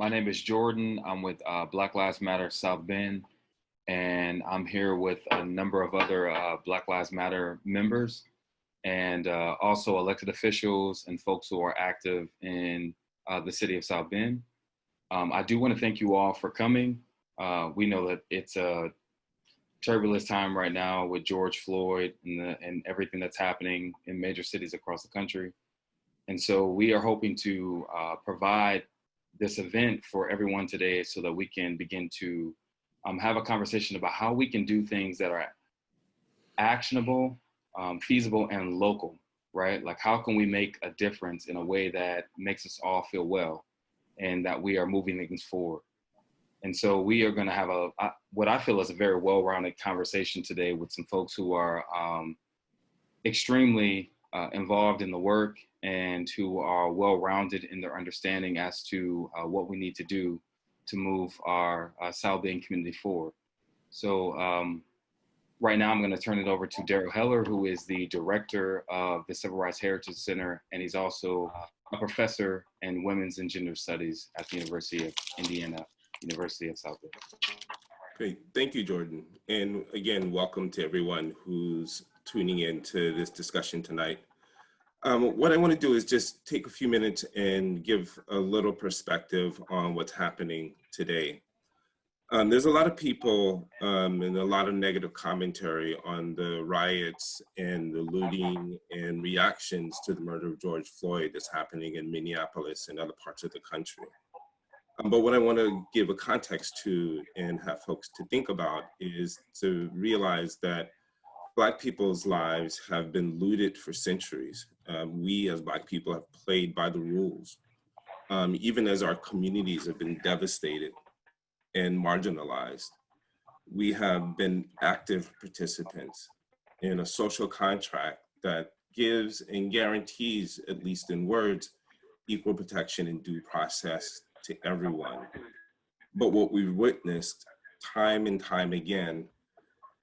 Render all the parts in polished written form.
My name is Jordan. I'm with Black Lives Matter South Bend, and I'm here with a number of other Black Lives Matter members and also elected officials and folks who are active in the city of South Bend. I do want to thank you all for coming. We know that it's a turbulent time right now with George Floyd and everything that's happening in major cities across the country. And so we are hoping to provide this event for everyone today so that we can begin to have a conversation about how we can do things that are actionable, feasible, and local, right? Like, how can we make a difference in a way that makes us all feel well and that we are moving things forward? And so we are going to have what I feel is a very well-rounded conversation today with some folks who are extremely involved in the work and who are well-rounded in their understanding as to what we need to do to move our South Bend community forward. So right now I'm going to turn it over to Daryl Heller, who is the director of the Civil Rights Heritage Center, and he's also a professor in women's and gender studies at the University of Indiana, University of South Bend. Great, thank you, Jordan. And again, welcome to everyone who's tuning in to this discussion tonight. What I want to do is just take a few minutes and give a little perspective on what's happening today. There's a lot of people and a lot of negative commentary on the riots and the looting and reactions to the murder of George Floyd that's happening in Minneapolis and other parts of the country. But what I want to give a context to and have folks to think about is to realize that Black people's lives have been looted for centuries. We as Black people have played by the rules, even as our communities have been devastated and marginalized. We have been active participants in a social contract that gives and guarantees, at least in words, equal protection and due process to everyone. But what we've witnessed time and time again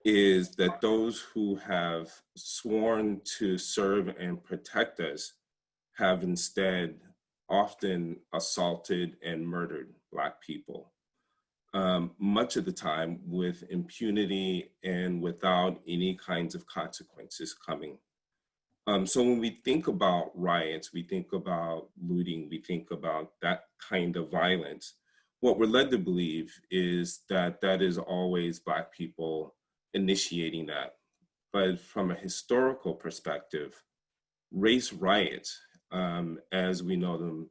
is that those who have sworn to serve and protect us have instead often assaulted and murdered Black people, much of the time with impunity and without any kinds of consequences coming. So when we think about riots, we think about looting, we think about that kind of violence, what we're led to believe is that that is always Black people initiating that. But from a historical perspective, race riots, as we know them,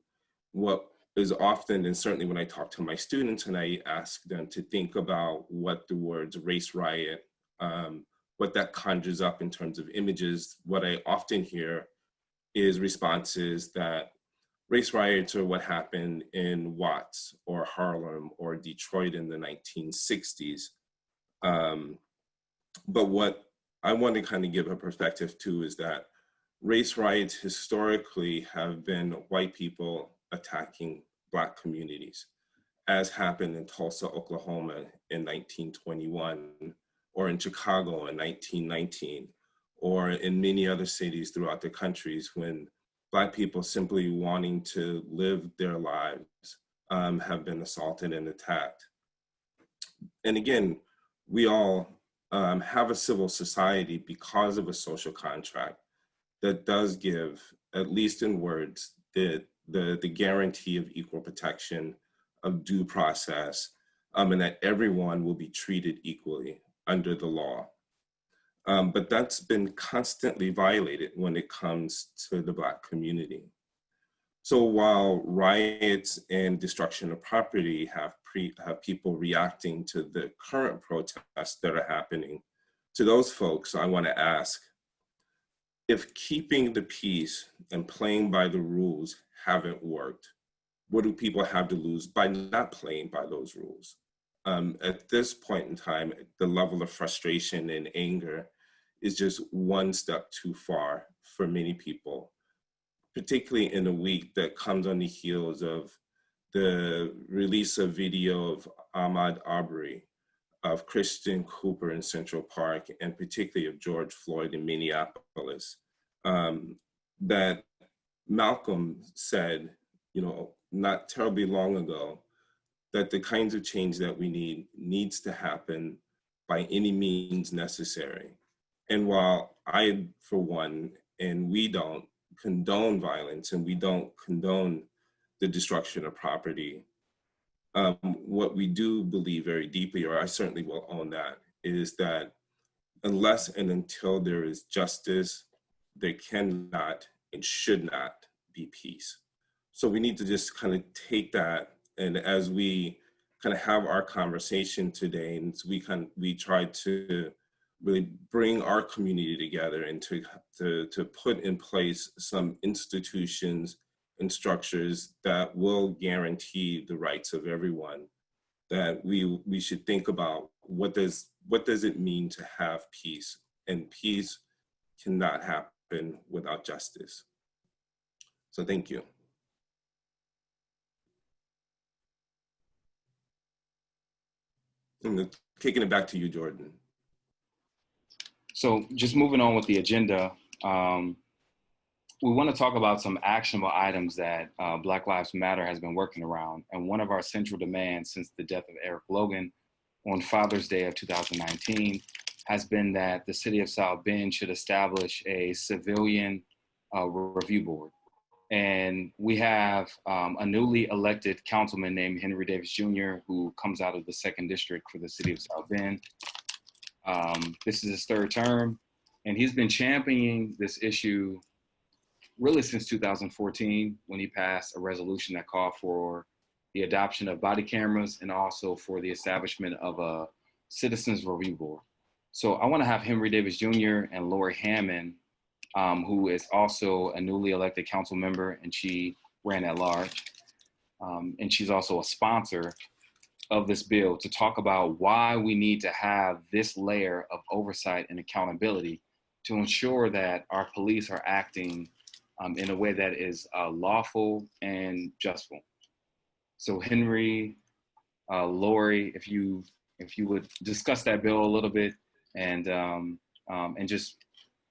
what is often, and certainly when I talk to my students and I ask them to think about what the words race riot, what that conjures up in terms of images, what I often hear is responses that race riots are what happened in Watts or Harlem or Detroit in the 1960s. But what I want to kind of give a perspective to is that race riots historically have been white people attacking Black communities, as happened in Tulsa, Oklahoma in 1921, or in Chicago in 1919, or in many other cities throughout the countries when Black people simply wanting to live their lives have been assaulted and attacked. And again, we all have a civil society because of a social contract that does give, at least in words, the guarantee of equal protection, of due process, and that everyone will be treated equally under the law. But that's been constantly violated when it comes to the Black community. So while riots and destruction of property have people reacting to the current protests that are happening, to those folks, I want to ask, if keeping the peace and playing by the rules haven't worked, what do people have to lose by not playing by those rules? At this point in time, the level of frustration and anger is just one step too far for many people, particularly in a week that comes on the heels of the release of video of Ahmaud Arbery, of Christian Cooper in Central Park, and particularly of George Floyd in Minneapolis, that Malcolm said, not terribly long ago, that the kinds of change that we need needs to happen by any means necessary. And while I, for one, and we don't condone violence and we don't condone the destruction of property, what we do believe very deeply, or I certainly will own that, is that unless and until there is justice, there cannot and should not be peace. So we need to just kind of take that, and as we kind of have our conversation today, and we try to really bring our community together and to put in place some institutions and structures that will guarantee the rights of everyone, that we should think about what does it mean to have peace, and peace cannot happen without justice. So thank you. I'm kicking it back to you, Jordan. So just moving on with the agenda, we want to talk about some actionable items that Black Lives Matter has been working around. And one of our central demands since the death of Eric Logan on Father's Day of 2019 has been that the city of South Bend should establish a civilian review board. And we have a newly elected councilman named Henry Davis Jr., who comes out of the 2nd District for the city of South Bend. This is his 3rd term, and he's been championing this issue really since 2014, when he passed a resolution that called for the adoption of body cameras and also for the establishment of a citizens review board. So I want to have Henry Davis Jr. and Lori Hammond, who is also a newly elected council member, and she ran at large. And she's also a sponsor of this bill, to talk about why we need to have this layer of oversight and accountability to ensure that our police are acting in a way that is lawful and justful. So Henry, Lori, if you would discuss that bill a little bit, and just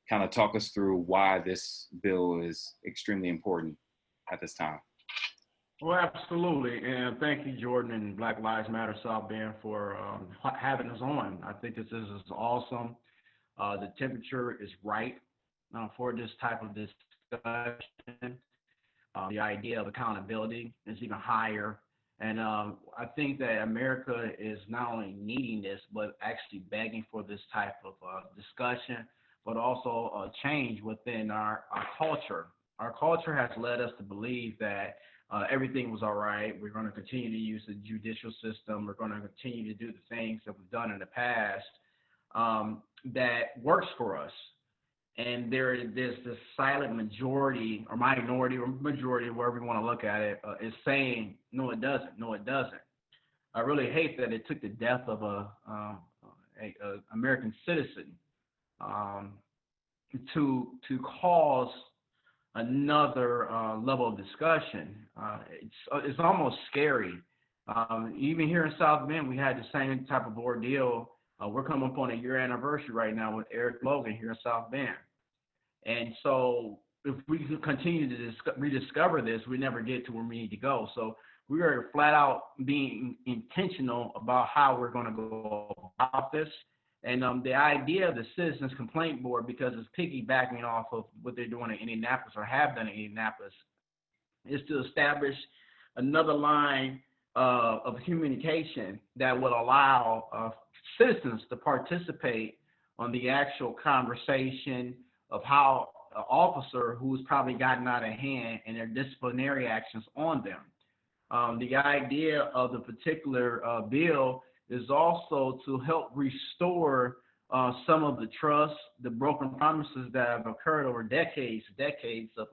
kind of talk us through why this bill is extremely important at this time. Well, absolutely, and thank you, Jordan and Black Lives Matter South Bend, for having us on. I think this is awesome. The temperature is right for this type of discussion. The idea of accountability is even higher, and I think that America is not only needing this, but actually begging for this type of discussion, but also a change within our culture. Our culture has led us to believe that everything was all right. We're going to continue to use the judicial system. We're going to continue to do the things that we've done in the past that works for us. And there's this silent majority or minority or majority, wherever you want to look at it, is saying, no, it doesn't. No, it doesn't. I really hate that it took the death of a American citizen to cause another level of discussion. It's almost scary. Even here in South Bend, we had the same type of ordeal. We're coming up on a year anniversary right now with Eric Logan here in South Bend. And so if we continue to rediscover this, we never get to where we need to go. So we are flat out being intentional about how we're going to go about this. And the idea of the Citizens Complaint Board, because it's piggybacking off of what they're doing in Indianapolis or have done in Indianapolis, is to establish another line of communication that will allow citizens to participate on the actual conversation of how an officer who's probably gotten out of hand and their disciplinary actions on them. The idea of the particular bill is also to help restore some of the trust, the broken promises that have occurred over decades of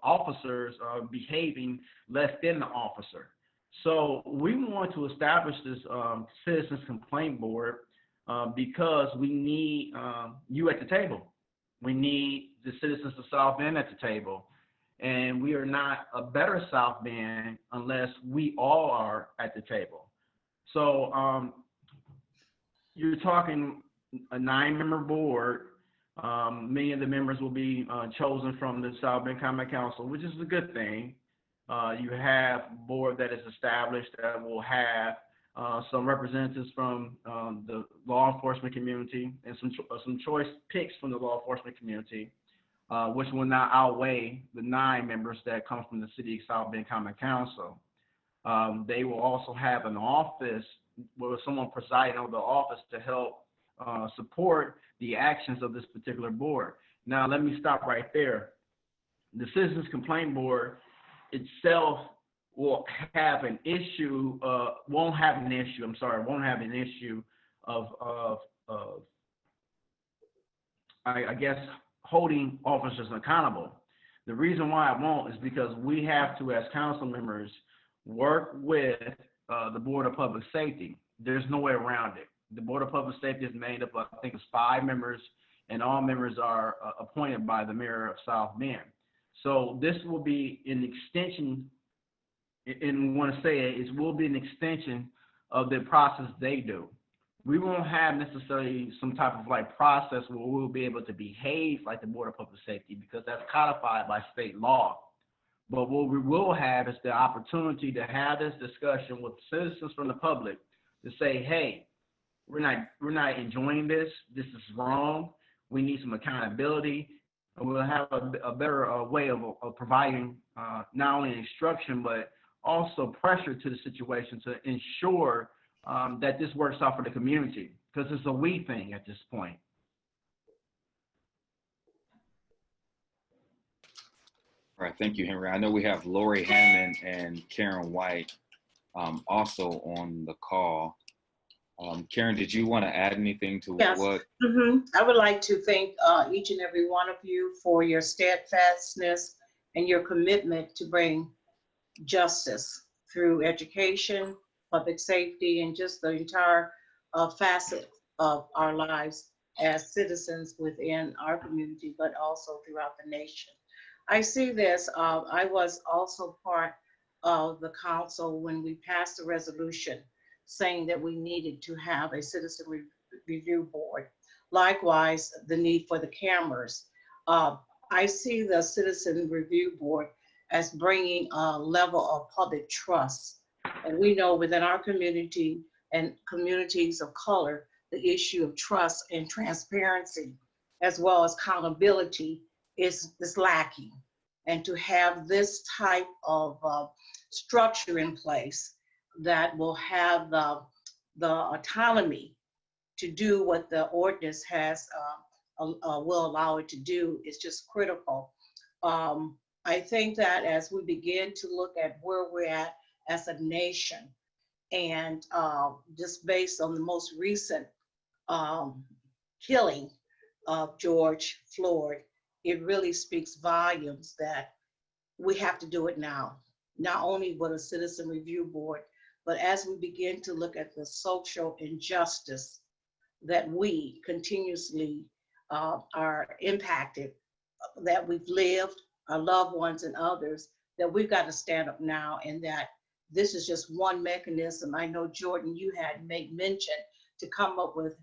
officers behaving less than the officer. So we want to establish this Citizens Complaint Board because we need you at the table. We need the citizens of South Bend at the table. And we are not a better South Bend unless we all are at the table. So you're talking a 9-member board. Many of the members will be chosen from the South Bend Common Council, which is a good thing. You have a board that is established that will have some representatives from the law enforcement community and some choice picks from the law enforcement community, which will not outweigh the 9 members that come from the City of South Bend Common Council. They will also have an office with someone presiding over the office to help support the actions of this particular board. Now, let me stop right there. The Citizens Complaint Board itself will have an issue, won't have an issue of I guess, holding officers accountable. The reason why it won't is because we have to, as council members, work with the Board of Public Safety. There's no way around it. The Board of Public Safety is made up of, I think it's 5 members, and all members are appointed by the mayor of South Bend. So this will be an extension, and we want to say it will be an extension of the process they do. We won't have necessarily some type of like process where we'll be able to behave like the Board of Public Safety, because that's codified by state law. But what we will have is the opportunity to have this discussion with citizens from the public to say, hey, we're not enjoying this. This is wrong. We need some accountability. And we'll have a better way of providing not only instruction, but also pressure to the situation to ensure that this works out for the community, because it's a we thing at this point. All right, thank you, Henry. I know we have Lori Hammond and Karen White also on the call. Karen, did you want to add anything to Yes. what? I would like to thank each and every one of you for your steadfastness and your commitment to bring justice through education, public safety, and just the entire facet of our lives as citizens within our community, but also throughout the nation. I see this, I was also part of the council when we passed a resolution saying that we needed to have a citizen review board. Likewise, the need for the cameras. I see the citizen review board as bringing a level of public trust. And we know within our community and communities of color, the issue of trust and transparency, as well as accountability, is lacking. And to have this type of structure in place that will have the autonomy to do what the ordinance has will allow it to do is just critical. I think that as we begin to look at where we're at as a nation, and just based on the most recent killing of George Floyd, it really speaks volumes that we have to do it now. Not only with a citizen review board, but as we begin to look at the social injustice that we continuously are impacted, that we've lived, our loved ones and others, that we've got to stand up now, and that this is just one mechanism. I know, Jordan, you had made mention to come up with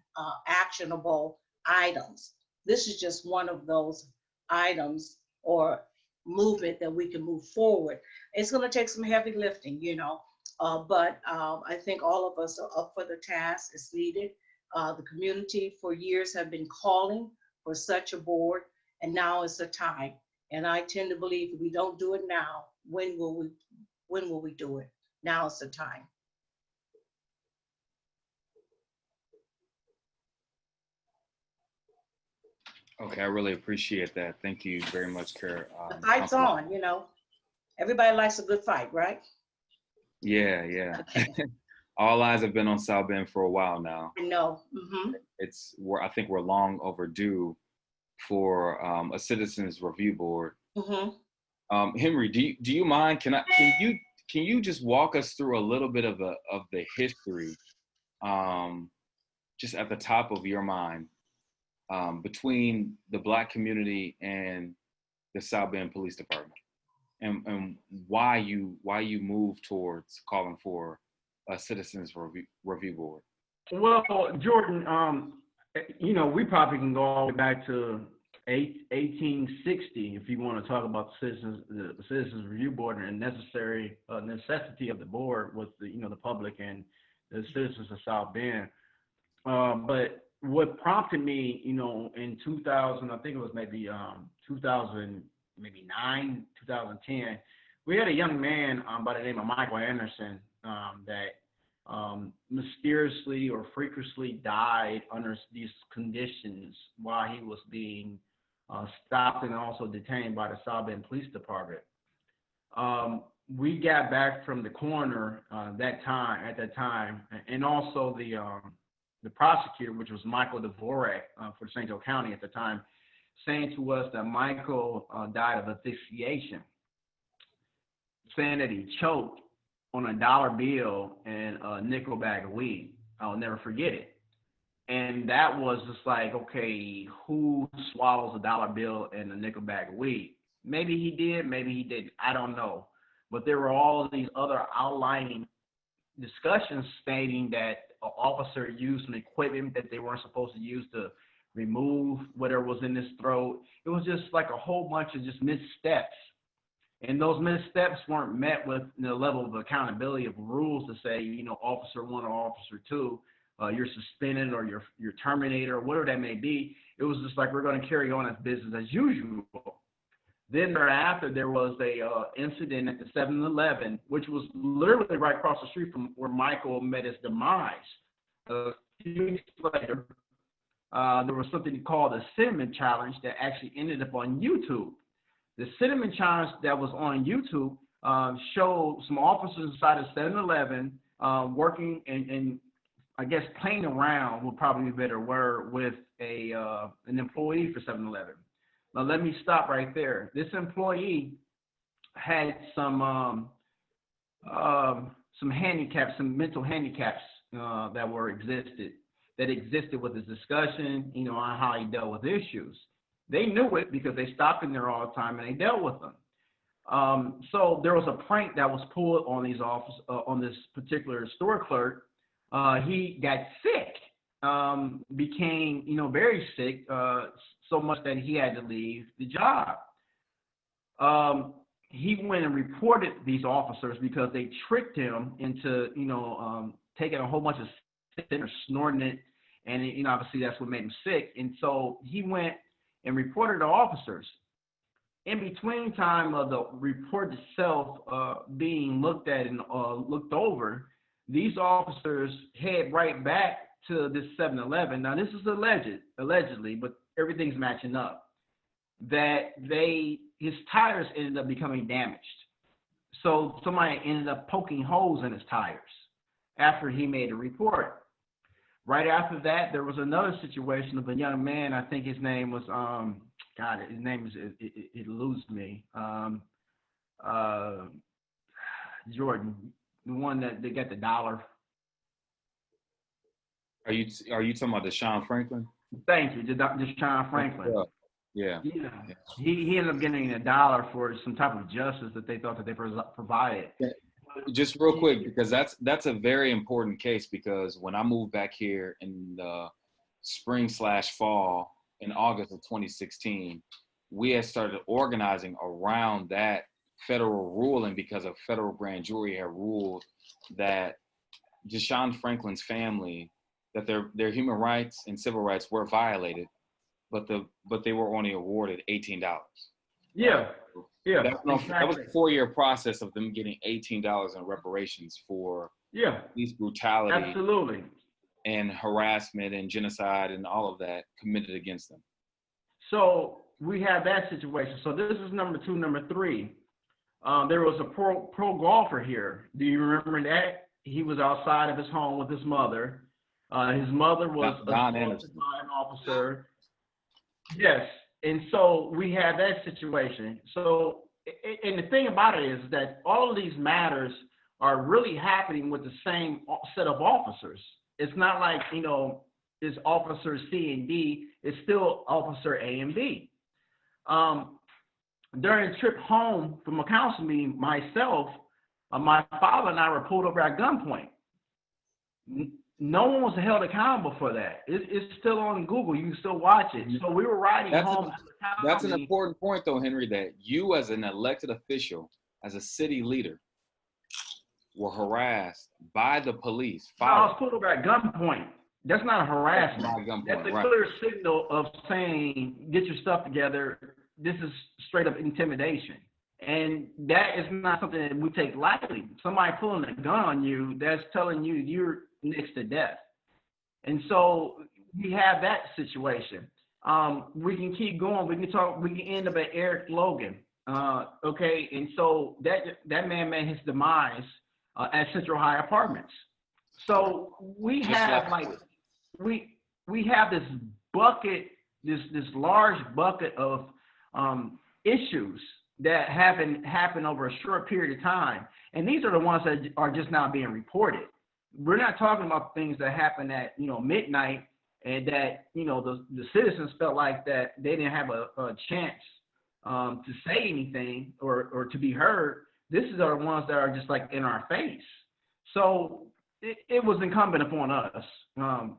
actionable items. This is just one of those items or movement that we can move forward. It's going to take some heavy lifting, you know, but I think all of us are up for the task. It's needed. The community for years have been calling for such a board, and now is the time. And I tend to believe if we don't do it now, when will we do it? Now is the time. Okay, I really appreciate that. Thank you very much, Karen. The fight's on, you know. Everybody likes a good fight, right? Yeah, yeah. All eyes have been on South Bend for a while now. I know. I think we're long overdue for a citizens review board. Henry, do you mind? Can you just walk us through a little bit of the history, just at the top of your mind, between the Black community and the South Bend Police Department, and why you moved towards calling for a citizens review board? Well, Jordan, you know, we probably can go all the way back to 1860, if you want to talk about the Citizens Review Board and necessity of the board with the public and the citizens of South Bend. But what prompted me, in 2000, I think it was maybe 2009, 2010, we had a young man by the name of Michael Anderson that mysteriously or freakishly died under these conditions while he was being stopped and also detained by the South Bend Police Department. We got back from the coroner at that time, and also the prosecutor, which was Michael Dvorak for St. Joe County at the time, saying to us that Michael died of asphyxiation, saying that he choked on a dollar bill and a nickel bag of weed. I'll never forget it. And that was just like, okay, who swallows a dollar bill and a nickel bag of weed? Maybe he did, maybe he didn't, I don't know. But there were all of these other outlining discussions stating that an officer used some equipment that they weren't supposed to use to remove whatever was in his throat. It was just like a whole bunch of just missteps. And those missteps weren't met with the level of accountability of rules to say, officer one or officer two, you're suspended or you're terminated or whatever that may be. It was just like, we're going to carry on as business as usual. Then thereafter, there was a incident at the 7-Eleven, which was literally right across the street from where Michael met his demise. A few weeks later, there was something called the Cinnamon Challenge that actually ended up on YouTube. The Cinnamon Challenge that was on YouTube showed some officers inside of 7-Eleven working and I guess playing around would probably be a better word with an employee for 7-Eleven. Now let me stop right there. This employee had some handicaps, some mental handicaps that existed with his discussion, on how he dealt with issues. They knew it because they stopped in there all the time and they dealt with them. So there was a prank that was pulled on these on this particular store clerk. He got sick, became very sick, so much that he had to leave the job. He went and reported these officers because they tricked him into taking a whole bunch of sick or snorting it, and obviously that's what made him sick. And so he went and reported the officers. In between time of the report itself being looked at and looked over, these officers head right back to this 7-Eleven. Now this is allegedly, but everything's matching up. That his tires ended up becoming damaged. So somebody ended up poking holes in his tires after he made a report. Right after that, there was another situation of a young man. I think his name was his name it eludes me. Jordan, the one that they got the dollar. Are you talking about Deshaun Franklin? Thank you, Deshaun Franklin. Yeah. He ended up getting $1 for some type of justice that they thought that they provided. Yeah. Just real quick, because that's a very important case, because when I moved back here in the spring/fall in August of 2016, we had started organizing around that federal ruling because a federal grand jury had ruled that Deshaun Franklin's family, that their human rights and civil rights were violated, but they were only awarded $18. Yeah. Yeah, that was a 4-year process of them getting $18 in reparations for police brutality, absolutely, and harassment and genocide and all of that committed against them. So we had that situation. So this is number 2. Number 3, there was a pro golfer here. Do you remember that? He was outside of his home with his mother. His mother was assaulted by an officer. Yes. And so we had that situation. So, and the thing about it is that all of these matters are really happening with the same set of officers. It's not like, it's officer C and D, it's still officer A and B. During a trip home from a council meeting, myself, my father and I were pulled over at gunpoint. no one was held accountable for that. It's still on Google. You can still watch it. So we were writing home to the That's an county. important point, though, Henry, that you as an elected official, as a city leader, were harassed by the police. I was put over at gunpoint. That's not a harassment. By gunpoint, That's a right. clear signal of saying, get your stuff together. This is straight up intimidation. And that is not something that we take lightly. Somebody pulling a gun on you, that's telling you you're next to death. And so we have that situation. We can keep going. We can end up at Eric Logan. Okay. And so that man made his demise at Central High Apartments. So we have we have this bucket, this large bucket of issues that happen over a short period of time. And these are the ones that are just not being reported. We're not talking about things that happen at, midnight and that, the citizens felt like that they didn't have a chance to say anything or to be heard. These are the ones that are just like in our face. So it was incumbent upon us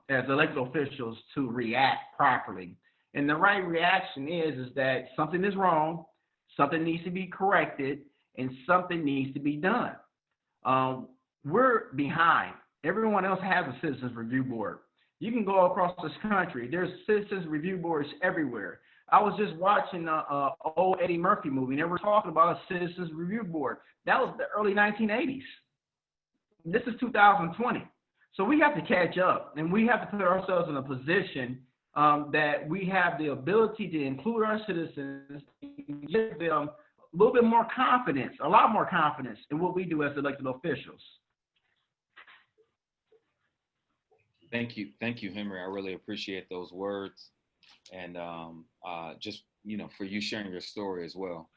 as elected officials to react properly. And the right reaction is that something is wrong, something needs to be corrected, and something needs to be done. We're behind. Everyone else has a citizens review board. You can go across this country. There's citizens review boards everywhere. I was just watching an old Eddie Murphy movie, and they were talking about a citizens review board. That was the early 1980s. This is 2020. So we have to catch up, and we have to put ourselves in a position that we have the ability to include our citizens, give them a little bit more confidence, a lot more confidence in what we do as elected officials. Thank you, Henry. I really appreciate those words, and just for you sharing your story as well.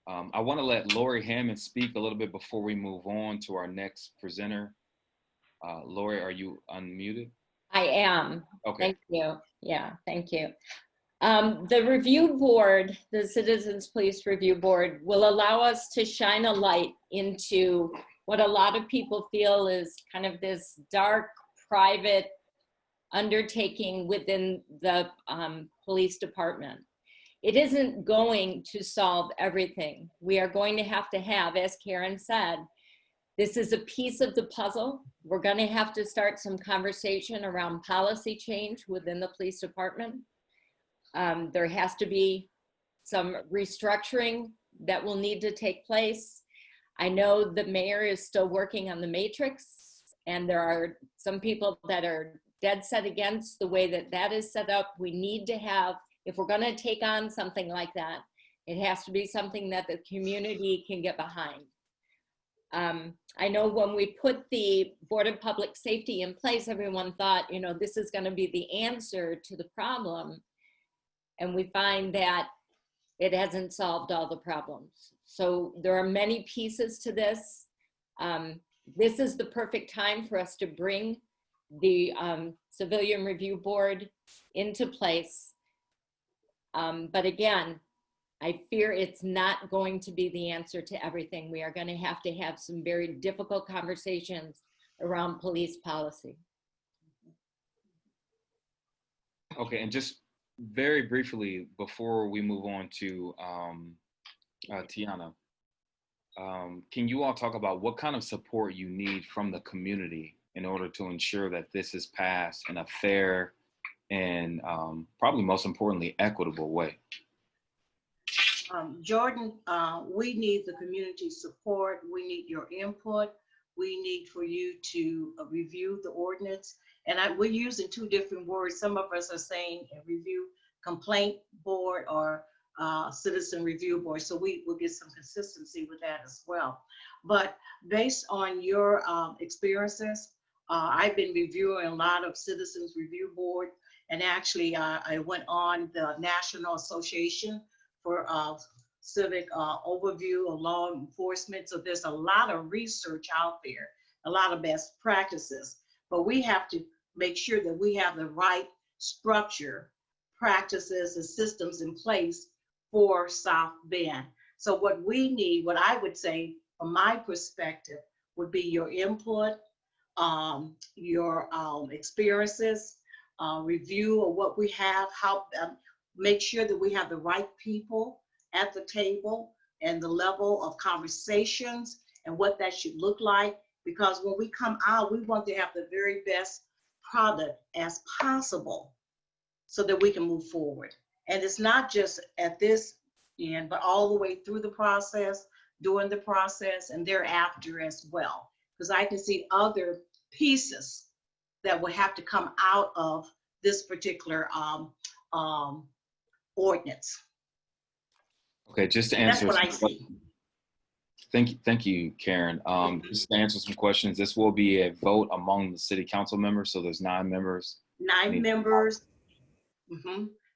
I want to let Lori Hammond speak a little bit before we move on to our next presenter. Lori, are you unmuted? I am. Okay. Thank you. Yeah, thank you. The review board, the Citizens Police Review Board, will allow us to shine a light into what a lot of people feel is kind of this dark, private undertaking within the police department. It isn't going to solve everything. We are going to have, as Karen said, this is a piece of the puzzle. We're going to have to start some conversation around policy change within the police department. There has to be some restructuring that will need to take place. I know the mayor is still working on the matrix, and there are some people that are dead set against the way that that is set up. We need to have, if we're going to take on something like that, it has to be something that the community can get behind. I know when we put the Board of Public Safety in place, everyone thought, this is going to be the answer to the problem. And we find that it hasn't solved all the problems. So there are many pieces to this. This is the perfect time for us to bring the Civilian Review Board into place. But again, I fear it's not going to be the answer to everything. We are going to have some very difficult conversations around police policy. Okay, and just very briefly before we move on to Tiana, can you all talk about what kind of support you need from the community in order to ensure that this is passed in a fair and probably most importantly, equitable way? Jordan, we need the community support. We need your input. We need for you to review the ordinance. And we're using two different words. Some of us are saying a review complaint board or citizen review board. So we will get some consistency with that as well. But based on your experiences, I've been reviewing a lot of citizens review board. And actually, I went on the National Association for civic overview of law enforcement. So there's a lot of research out there, a lot of best practices, but we have to make sure that we have the right structure, practices, and systems in place for South Bend. So what we need, what I would say from my perspective, would be your input, your experiences, review of what we have, how make sure that we have the right people at the table and the level of conversations and what that should look like. Because when we come out, we want to have the very best product as possible so that we can move forward. And it's not just at this end, but all the way through the process, during the process, and thereafter as well. Because I can see other pieces that will have to come out of this particular ordinance. Okay, just to That's answer. what I see. Thank you, Karen. Just to answer some questions, this will be a vote among the city council members. So there's 9 members. 9 members,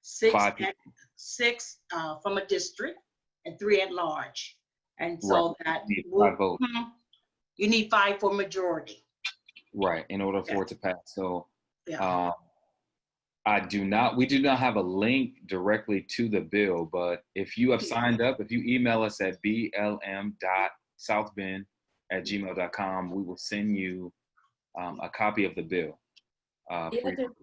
6 5 people. 6 from a district and 3 at large. And so that You need 5 votes. You need 5 for majority. Right, in order for it to pass. So Yeah. we do not have a link directly to the bill, but if you have signed up, if you email us at blm.southbend@gmail.com, we will send you a copy of the bill. The other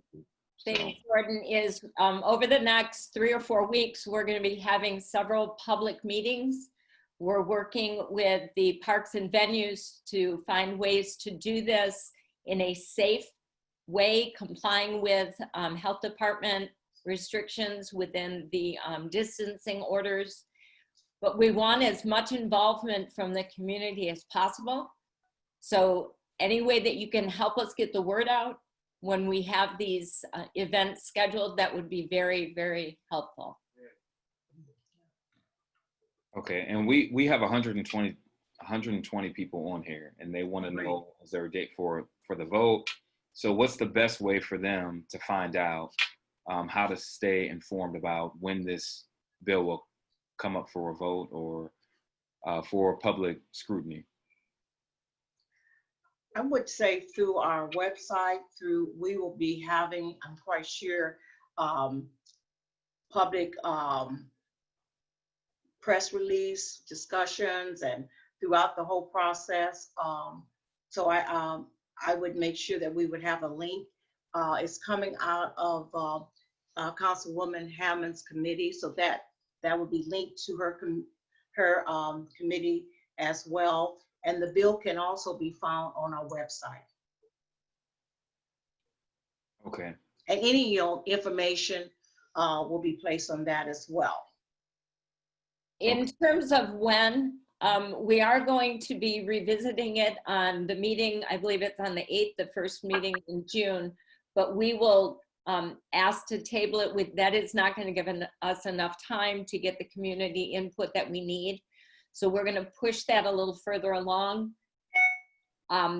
thing, Jordan, is over the next 3 or 4 weeks, we're going to be having several public meetings. We're working with the parks and venues to find ways to do this in a safe way, complying with health department restrictions within the distancing orders. But we want as much involvement from the community as possible. So any way that you can help us get the word out when we have these events scheduled, that would be very, very helpful. Okay, and we have 120 people on here, and they want to know, is there a date for the vote? So what's the best way for them to find out how to stay informed about when this bill will come up for a vote or for public scrutiny? I would say through our website, we will be having, I'm quite sure, public press release discussions and throughout the whole process. So I would make sure that we would have a link. It's coming out of Councilwoman Hammond's committee, so that would be linked to her committee as well. And the bill can also be found on our website. Okay. And any information will be placed on that as well. In terms of when, we are going to be revisiting it on the meeting, I believe it's on the 8th, the first meeting in June, but we will ask to table it that is not going to give us enough time to get the community input that we need. So we're going to push that a little further along.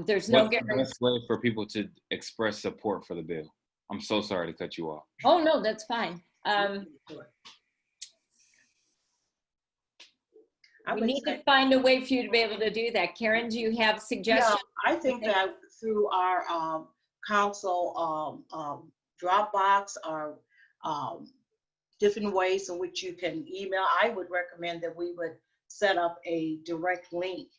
There's no guarantee. What's the best way for people to express support for the bill? I'm so sorry to cut you off. Oh, no, that's fine. We need to find a way for you to be able to do that. Karen, do you have suggestions? Yeah, I think that through our council Dropbox or different ways in which you can email, I would recommend that we would set up a direct link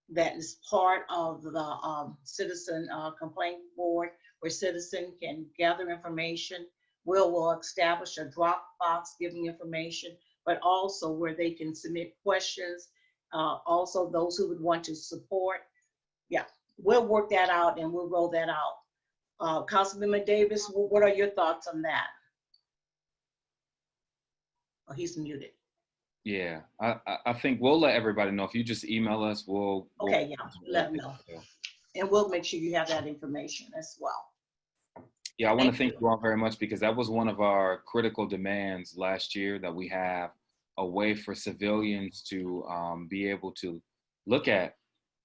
that is part of the citizen complaint board where citizen can gather information. We'll establish a Dropbox giving information, but also where they can submit questions. Also those who would want to support. Yeah, we'll work that out and we'll roll that out. Councilman Davis, what are your thoughts on that? Oh, he's muted. Yeah, I think we'll let everybody know. If you just email us, we'll yeah, let them know. And we'll make sure you have that information as well. Yeah, I want to thank you all very much because that was one of our critical demands last year, that we have a way for civilians to be able to look at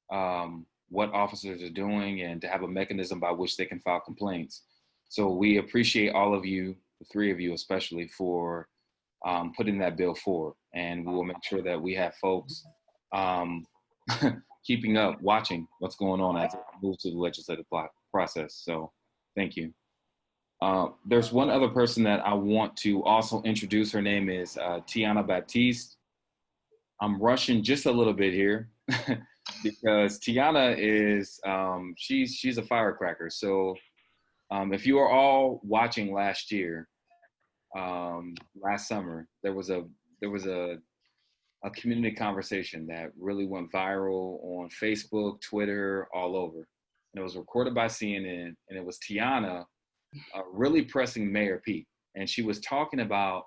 what officers are doing and to have a mechanism by which they can file complaints. So we appreciate all of you, the 3 of you especially, for putting that bill forward. And we will make sure that we have folks keeping up, watching what's going on as it moves to the legislative process. So thank you. There's one other person that I want to also introduce. Her name is Tiana Batiste. I'm rushing just a little bit here. because Tiana is, she's a firecracker. So if you are all watching last year, last summer, there was a community conversation that really went viral on Facebook, Twitter, all over. And it was recorded by CNN, and it was Tiana really pressing Mayor Pete. And she was talking about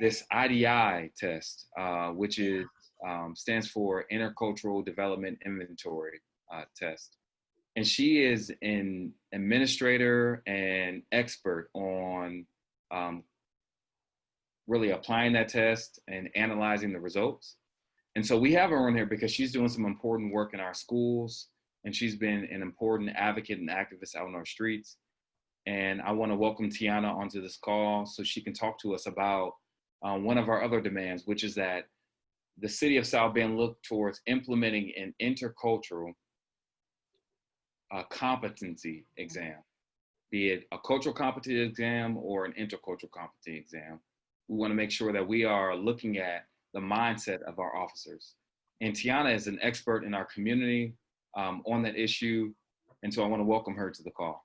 this IDI test, which is stands for Intercultural Development Inventory test. And she is an administrator and expert on really applying that test and analyzing the results. And so we have her on here because she's doing some important work in our schools, and she's been an important advocate and activist out on our streets. And I want to welcome Tiana onto this call so she can talk to us about one of our other demands, which is that the city of South Bend look towards implementing an intercultural competency exam, be it a cultural competency exam or an intercultural competency exam. We want to make sure that we are looking at the mindset of our officers. And Tiana is an expert in our community on that issue. And so I want to welcome her to the call.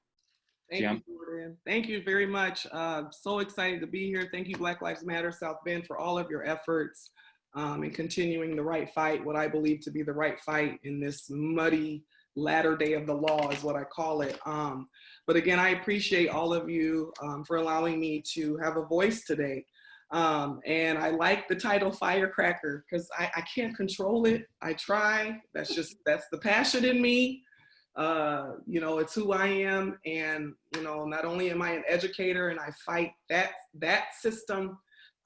Thank you, Jordan. Thank you very much. So excited to be here. Thank you, Black Lives Matter South Bend, for all of your efforts in continuing the right fight, what I believe to be the right fight in this muddy latter day of the law is what I call it. But again, I appreciate all of you for allowing me to have a voice today. And I like the title Firecracker because I can't control it. I try. That's the passion in me. You know, it's who I am. And, you know, not only am I an educator and I fight that system,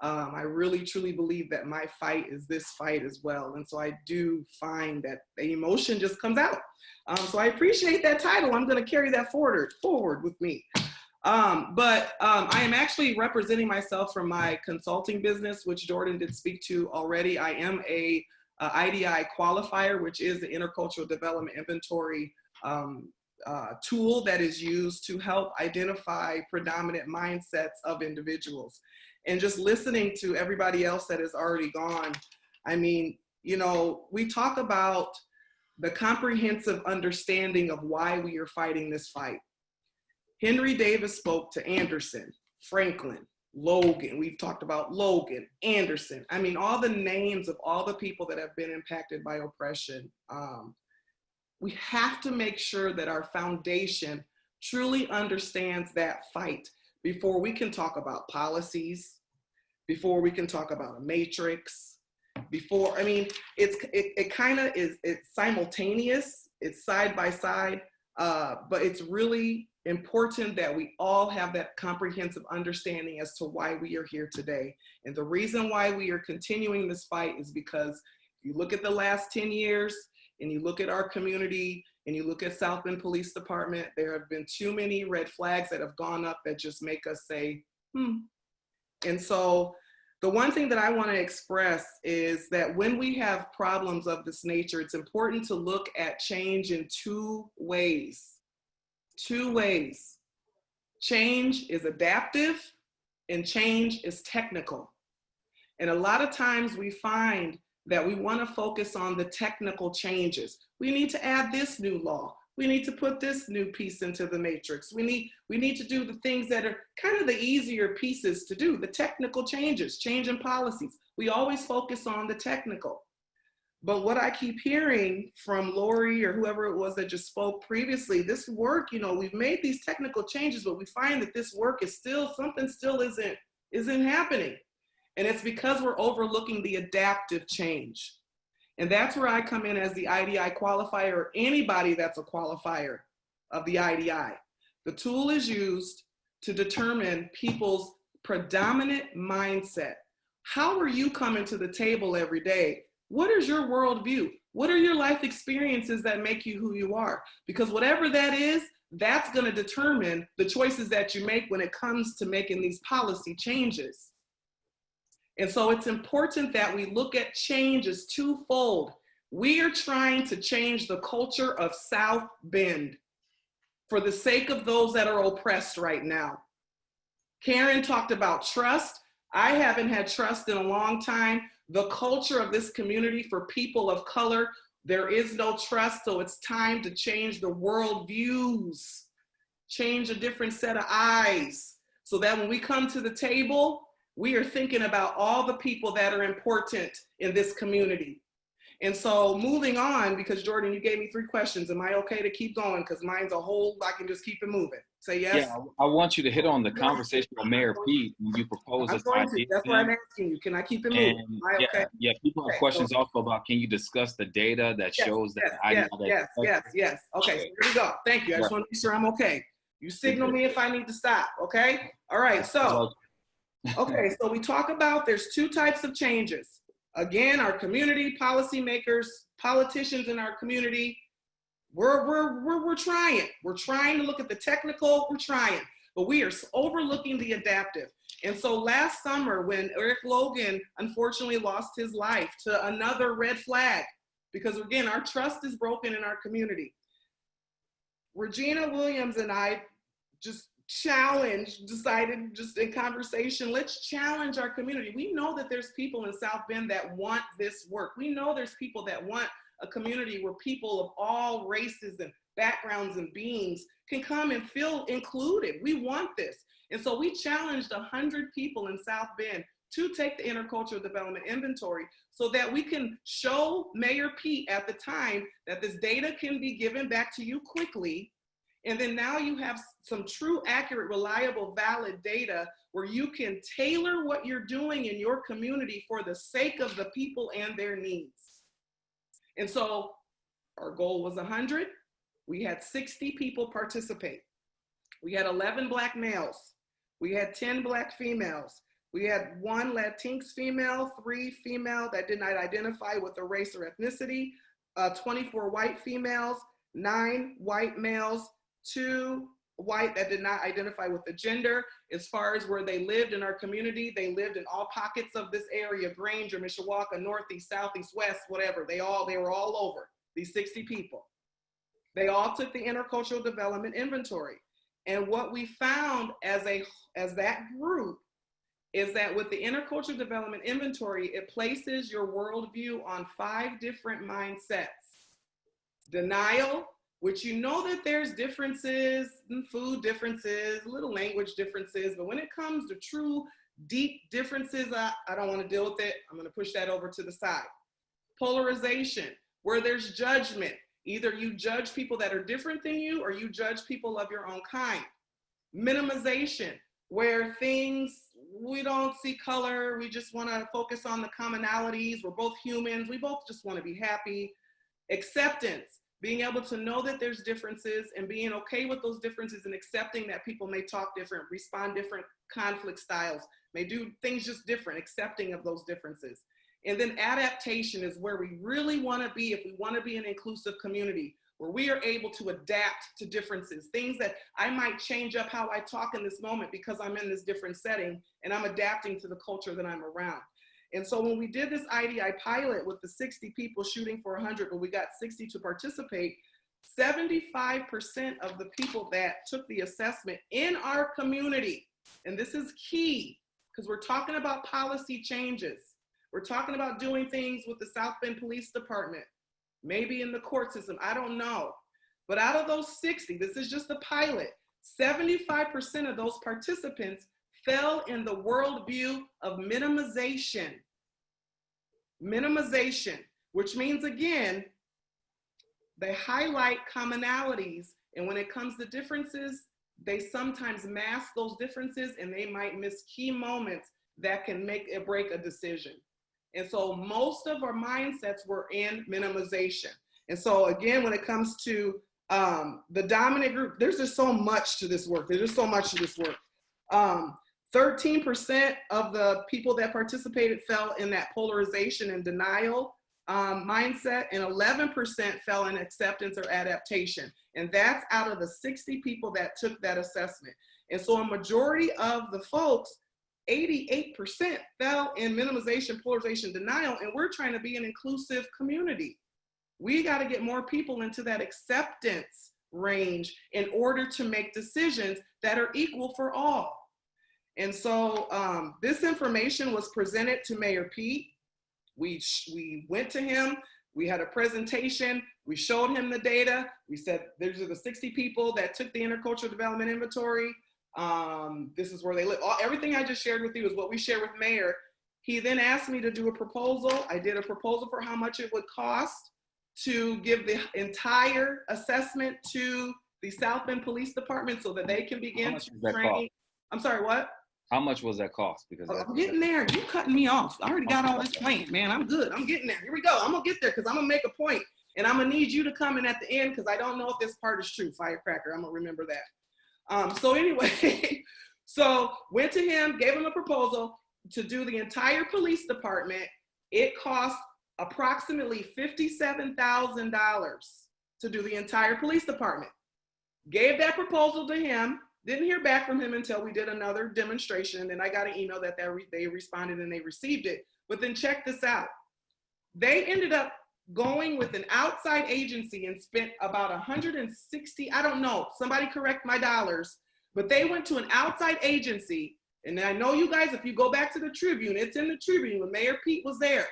I really truly believe that my fight is this fight as well. And so I do find that the emotion just comes out. So I appreciate that title. I'm going to carry that forward with me. But I am actually representing myself from my consulting business, which Jordan did speak to already. I am a IDI qualifier, which is the Intercultural Development Inventory tool that is used to help identify predominant mindsets of individuals. And just listening to everybody else that has already gone, I mean, you know, we talk about the comprehensive understanding of why we are fighting this fight. Henry Davis spoke to Anderson, Franklin, Logan. We've talked about Logan, Anderson. I mean, all the names of all the people that have been impacted by oppression. We have to make sure that our foundation truly understands that fight before we can talk about policies, before we can talk about a matrix, before, I mean, it kind of is, it's simultaneous, it's side by side, but it's really important that we all have that comprehensive understanding as to why we are here today. And the reason why we are continuing this fight is because if you look at the last 10 years and you look at our community and you look at South Bend Police Department, there have been too many red flags that have gone up that just make us say, And so the one thing that I want to express is that when we have problems of this nature, it's important to look at change in two ways. Two ways. Change is adaptive and change is technical. And a lot of times we find that we want to focus on the technical changes. We need to add this new law. We need to put this new piece into the matrix. We need to do the things that are kind of the easier pieces to do, the technical changes, change in policies. We always focus on the technical. But what I keep hearing from Lori or whoever it was that just spoke previously, this work, you know, we've made these technical changes, but we find that this work is still, something still isn't happening. And it's because we're overlooking the adaptive change. And that's where I come in as the IDI qualifier, or anybody that's a qualifier of the IDI. The tool is used to determine people's predominant mindset. How are you coming to the table every day? What is your worldview? What are your life experiences that make you who you are? Because whatever that is, that's going to determine the choices that you make when it comes to making these policy changes. And so it's important that we look at change as twofold. We are trying to change the culture of South Bend for the sake of those that are oppressed right now. Karen talked about trust. I haven't had trust in a long time. The culture of this community for people of color There is no trust, so it's time to change the world views, change a different set of eyes, so that when we come to the table, we are thinking about all the people that are important in this community. And so moving on, because Jordan, you gave me 3 questions. Am I okay to keep going? Because mine's a whole, I can just keep it moving. Say yes? Yeah, I want you to hit on the conversation with Mayor Pete when you propose I'm this going to. idea. That's what I'm asking you. Can I keep it moving? And Am I okay? yeah, people have Okay, questions so- also about, can you discuss the data that shows that the idea Yes. Okay, so here we go. Thank you. I just want to make sure I'm okay. You signal me if I need to stop, okay? All right, so, okay, so we talk about there's 2 types of changes. Again, our community policymakers, politicians in our community, we're trying. We're trying to look at the technical, we're trying, but we are overlooking the adaptive. And so last summer, when Eric Logan unfortunately lost his life to another red flag, because again, our trust is broken in our community. Regina Williams and I just decided just in conversation, let's challenge our community. We know that there's people in South Bend that want this work. We know there's people that want a community where people of all races and backgrounds and beings can come and feel included. We want this. And so we challenged 100 people in South Bend to take the Intercultural Development Inventory so that we can show Mayor Pete at the time that this data can be given back to you quickly. And then now you have some true, accurate, reliable, valid data where you can tailor what you're doing in your community for the sake of the people and their needs. And so our goal was 100. We had 60 people participate. We had 11 Black males. We had 10 Black females. We had 1 Latinx female, 3 female that did not identify with a race or ethnicity, 24 white females, 9 white males, 2 white that did not identify with the gender. As far as where they lived in our community, they lived in all pockets of this area, Granger, Mishawaka, Northeast, Southeast, West, whatever. They were all over, these 60 people. They all took the Intercultural Development Inventory. And what we found as that group is that with the Intercultural Development Inventory, it places your worldview on 5 different mindsets. Denial, which you know that there's differences, food differences, little language differences, but when it comes to true deep differences, I don't want to deal with it. I'm going to push that over to the side. Polarization, where there's judgment. Either you judge people that are different than you or you judge people of your own kind. Minimization, where we don't see color, we just want to focus on the commonalities. We're both humans, we both just want to be happy. Acceptance, being able to know that there's differences and being okay with those differences and accepting that people may talk different, respond different, conflict styles, may do things just different, accepting of those differences. And then adaptation is where we really want to be if we want to be an inclusive community, where we are able to adapt to differences, things that I might change up how I talk in this moment because I'm in this different setting and I'm adapting to the culture that I'm around. And so when we did this IDI pilot with the 60 people shooting for 100, but we got 60 to participate, 75% of the people that took the assessment in our community, and this is key because we're talking about policy changes. We're talking about doing things with the South Bend Police Department, maybe in the court system, I don't know. But out of those 60, this is just a pilot, 75% of those participants fell in the worldview of minimization. Minimization, which means again, they highlight commonalities, and when it comes to differences, they sometimes mask those differences and they might miss key moments that can make or break a decision. And so most of our mindsets were in minimization. And so again, when it comes to the dominant group, there's just so much to this work. There's just so much to this work. 13% of the people that participated fell in that polarization and denial mindset, and 11% fell in acceptance or adaptation. And that's out of the 60 people that took that assessment. And so a majority of the folks, 88% fell in minimization, polarization, denial, and we're trying to be an inclusive community. We got to get more people into that acceptance range in order to make decisions that are equal for all. And so this information was presented to Mayor Pete. We went to him, We had a presentation. We showed him the data. We said, these are the 60 people that took the Intercultural Development Inventory. This is where they live. Everything I just shared with you is what we share with Mayor. He then asked me to do a proposal. I did a proposal for how much it would cost to give the entire assessment to the South Bend Police Department so that they can begin to train. I'm sorry, what? How much was that cost? Because I'm getting there. You cutting me off. I already got all this planned, man. I'm good. I'm getting there. Here we go. I'm gonna get there because I'm gonna make a point, and I'm gonna need you to come in at the end because I don't know if this part is true. Firecracker. I'm gonna remember that. So anyway, so went to him, gave him a proposal to do the entire police department. It cost approximately $57,000 to do the entire police department. Gave that proposal to him. Didn't hear back from him until we did another demonstration, and I got an email that they responded and they received it. But then check this out. They ended up going with an outside agency and spent about 160, I don't know, somebody correct my dollars, but they went to an outside agency. And I know you guys, if you go back to the Tribune, it's in the Tribune when Mayor Pete was there,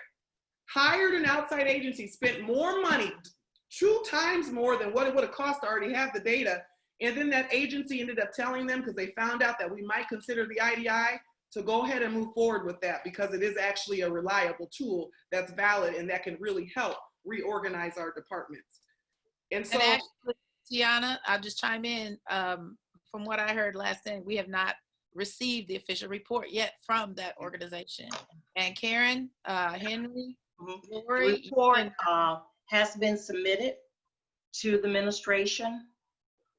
hired an outside agency, spent more money, 2 times more than what it would have cost to already have the data. And then that agency ended up telling them, because they found out that we might consider the IDI, to go ahead and move forward with that because it is actually a reliable tool that's valid and that can really help reorganize our departments. And so, and actually, Tiana, I'll just chime in. From what I heard last time, we have not received the official report yet from that organization. And Karen, Henry, Lori, The report has been submitted to the administration,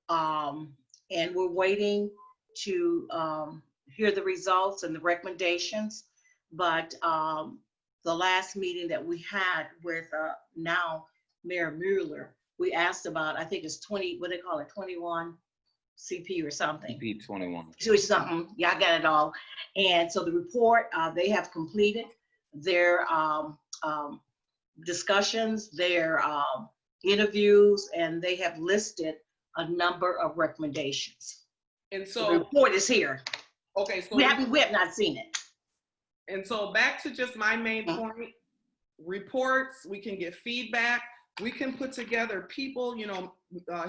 and we're waiting to hear the results and the recommendations. But the last meeting that we had with now Mayor Mueller, we asked about, I think it's 20, what they call it, 21 CP or something. CP 21. So it's something, yeah, I got it all. And so the report, they have completed their discussions, their interviews, and they have listed a number of recommendations. And so the report is here. Okay, so we have not seen it. And so back to just my main point, reports, we can get feedback, we can put together people, you know,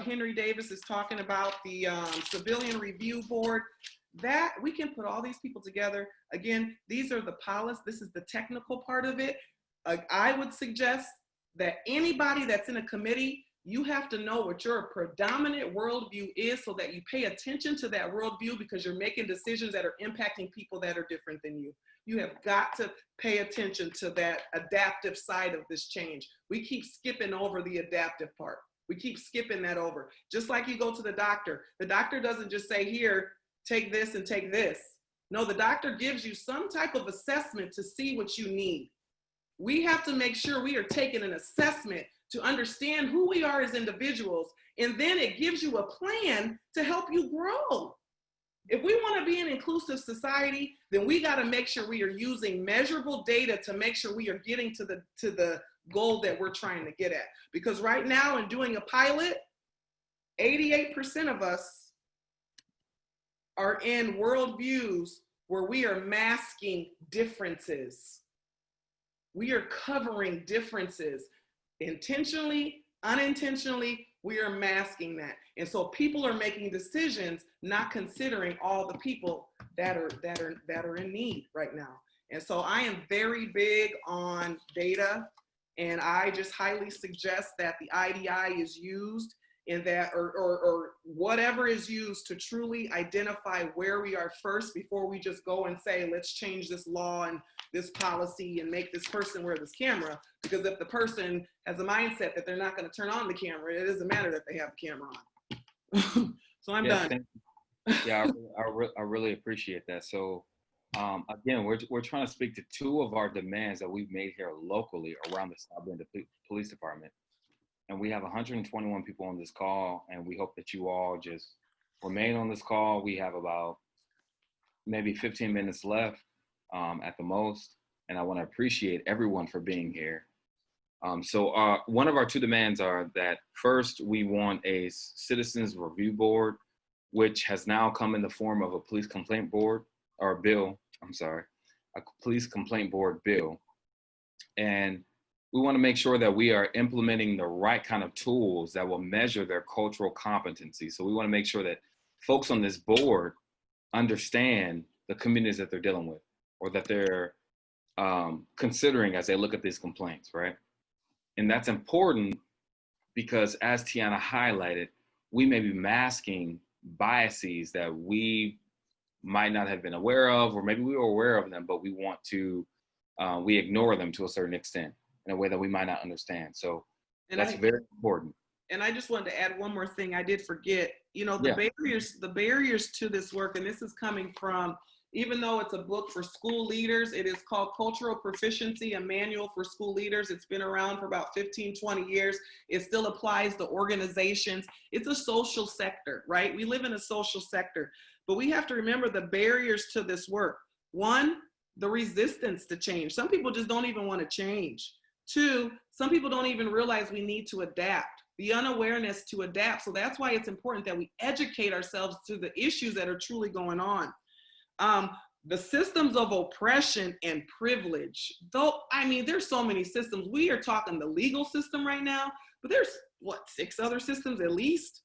Henry Davis is talking about the Civilian Review Board, that we can put all these people together. Again, these are the policies, this is the technical part of it. I would suggest that anybody that's in a committee, you have to know what your predominant worldview is so that you pay attention to that worldview because you're making decisions that are impacting people that are different than you. You have got to pay attention to that adaptive side of this change. We keep skipping over the adaptive part. We keep skipping that over. Just like you go to the doctor doesn't just say, here, take this and take this. No, the doctor gives you some type of assessment to see what you need. We have to make sure we are taking an assessment to understand who we are as individuals, and then it gives you a plan to help you grow. If we want to be an inclusive society, then we got to make sure we are using measurable data to make sure we are getting to the goal that we're trying to get at. Because right now in doing a pilot, 88% of us are in worldviews where we are masking differences. We are covering differences. Intentionally, unintentionally, we are masking that. And so people are making decisions not considering all the people that are in need right now. And so I am very big on data, and I just highly suggest that the IDI is used in that, or whatever is used to truly identify where we are first before we just go and say, let's change this law and this policy and make this person wear this camera. Because if the person has a mindset that they're not going to turn on the camera, it doesn't matter that they have the camera on. So I'm done. Yeah, I really appreciate that. So again, we're trying to speak to 2 of our demands that we've made here locally around the South Bend Police Department. And we have 121 people on this call, and we hope that you all just remain on this call. We have about maybe 15 minutes left at the most, and I want to appreciate everyone for being here. So one of our 2 demands are that first, we want a citizens review board, which has now come in the form of a police complaint board, or bill, I'm sorry, a police complaint board bill. And we want to make sure that we are implementing the right kind of tools that will measure their cultural competency. So we want to make sure that folks on this board understand the communities that they're dealing with, or that they're considering as they look at these complaints, right? And that's important because, as Tiana highlighted, we may be masking biases that we might not have been aware of, or maybe we were aware of them, but we want to, we ignore them to a certain extent in a way that we might not understand. So that's very important. And I just wanted to add one more thing. I did forget, you know, Yeah. the barriers to this work, and this is coming from, even though it's a book for school leaders, it is called Cultural Proficiency, a manual for school leaders. It's been around for about 15, 20 years. It still applies to organizations. It's a social sector, right? We live in a social sector, but we have to remember the barriers to this work. One, the resistance to change. Some people just don't even want to change. Two, some people don't even realize we need to adapt. The unawareness to adapt. So that's why it's important that we educate ourselves to the issues that are truly going on. The systems of oppression and privilege, though, I mean, there's so many systems. We are talking the legal system right now, but there's what, 6 other systems at least?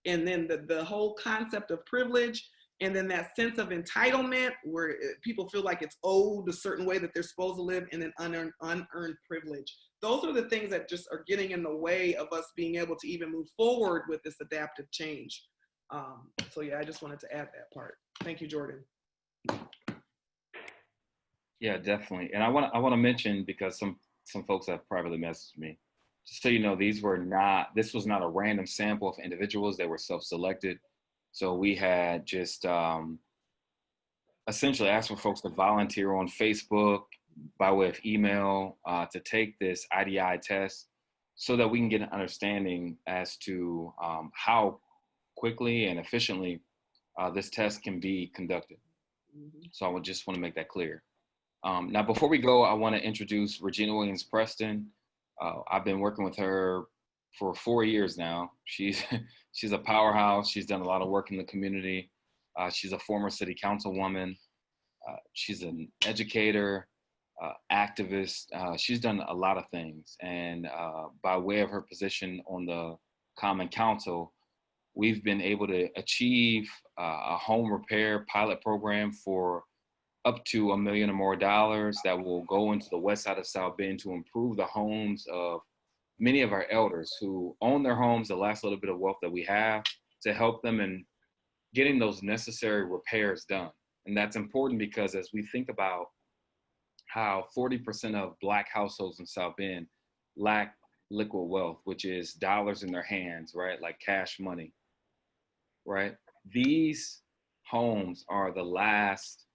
And then the whole concept of privilege, and then that sense of entitlement where people feel like it's owed a certain way that they're supposed to live, and then unearned privilege. Those are the things that just are getting in the way of us being able to even move forward with this adaptive change. So yeah, I just wanted to add that part. Thank you, Jordan. Yeah, definitely. And I want to mention, because some folks have privately messaged me, just so you know, this was not a random sample of individuals. They were self-selected. So we had just essentially asked for folks to volunteer on Facebook by way of email to take this IDI test, so that we can get an understanding as to how quickly and efficiently this test can be conducted. So I would just want to make that clear. Now, before we go, I want to introduce Regina Williams-Preston. I've been working with her for 4 years now. She's a powerhouse. She's done a lot of work in the community. She's a former city councilwoman. She's an educator, activist. She's done a lot of things. And by way of her position on the Common Council, we've been able to achieve a home repair pilot program for up to $1 million or more that will go into the west side of South Bend to improve the homes of many of our elders who own their homes, the last little bit of wealth that we have, to help them in getting those necessary repairs done. And that's important because as we think about how 40% of Black households in South Bend lack liquid wealth, which is dollars in their hands, right? Like cash money, right? These homes are the last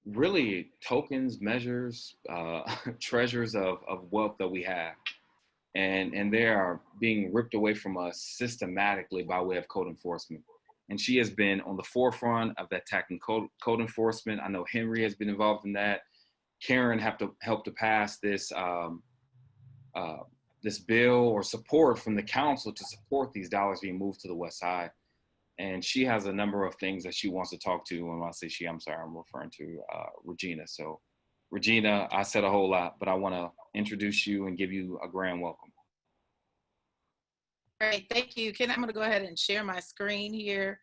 really tokens, measures, treasures of wealth that we have. And they are being ripped away from us systematically by way of code enforcement. And she has been on the forefront of attacking code enforcement. I know Henry has been involved in that. Karen helped to pass this this bill or support from the council to support these dollars being moved to the west side. And she has a number of things that she wants to talk to. And when I say she, I'm sorry, I'm referring to Regina. So Regina, I said a whole lot, but I want to introduce you and give you a grand welcome. Great, thank you. I'm going to go ahead and share my screen here.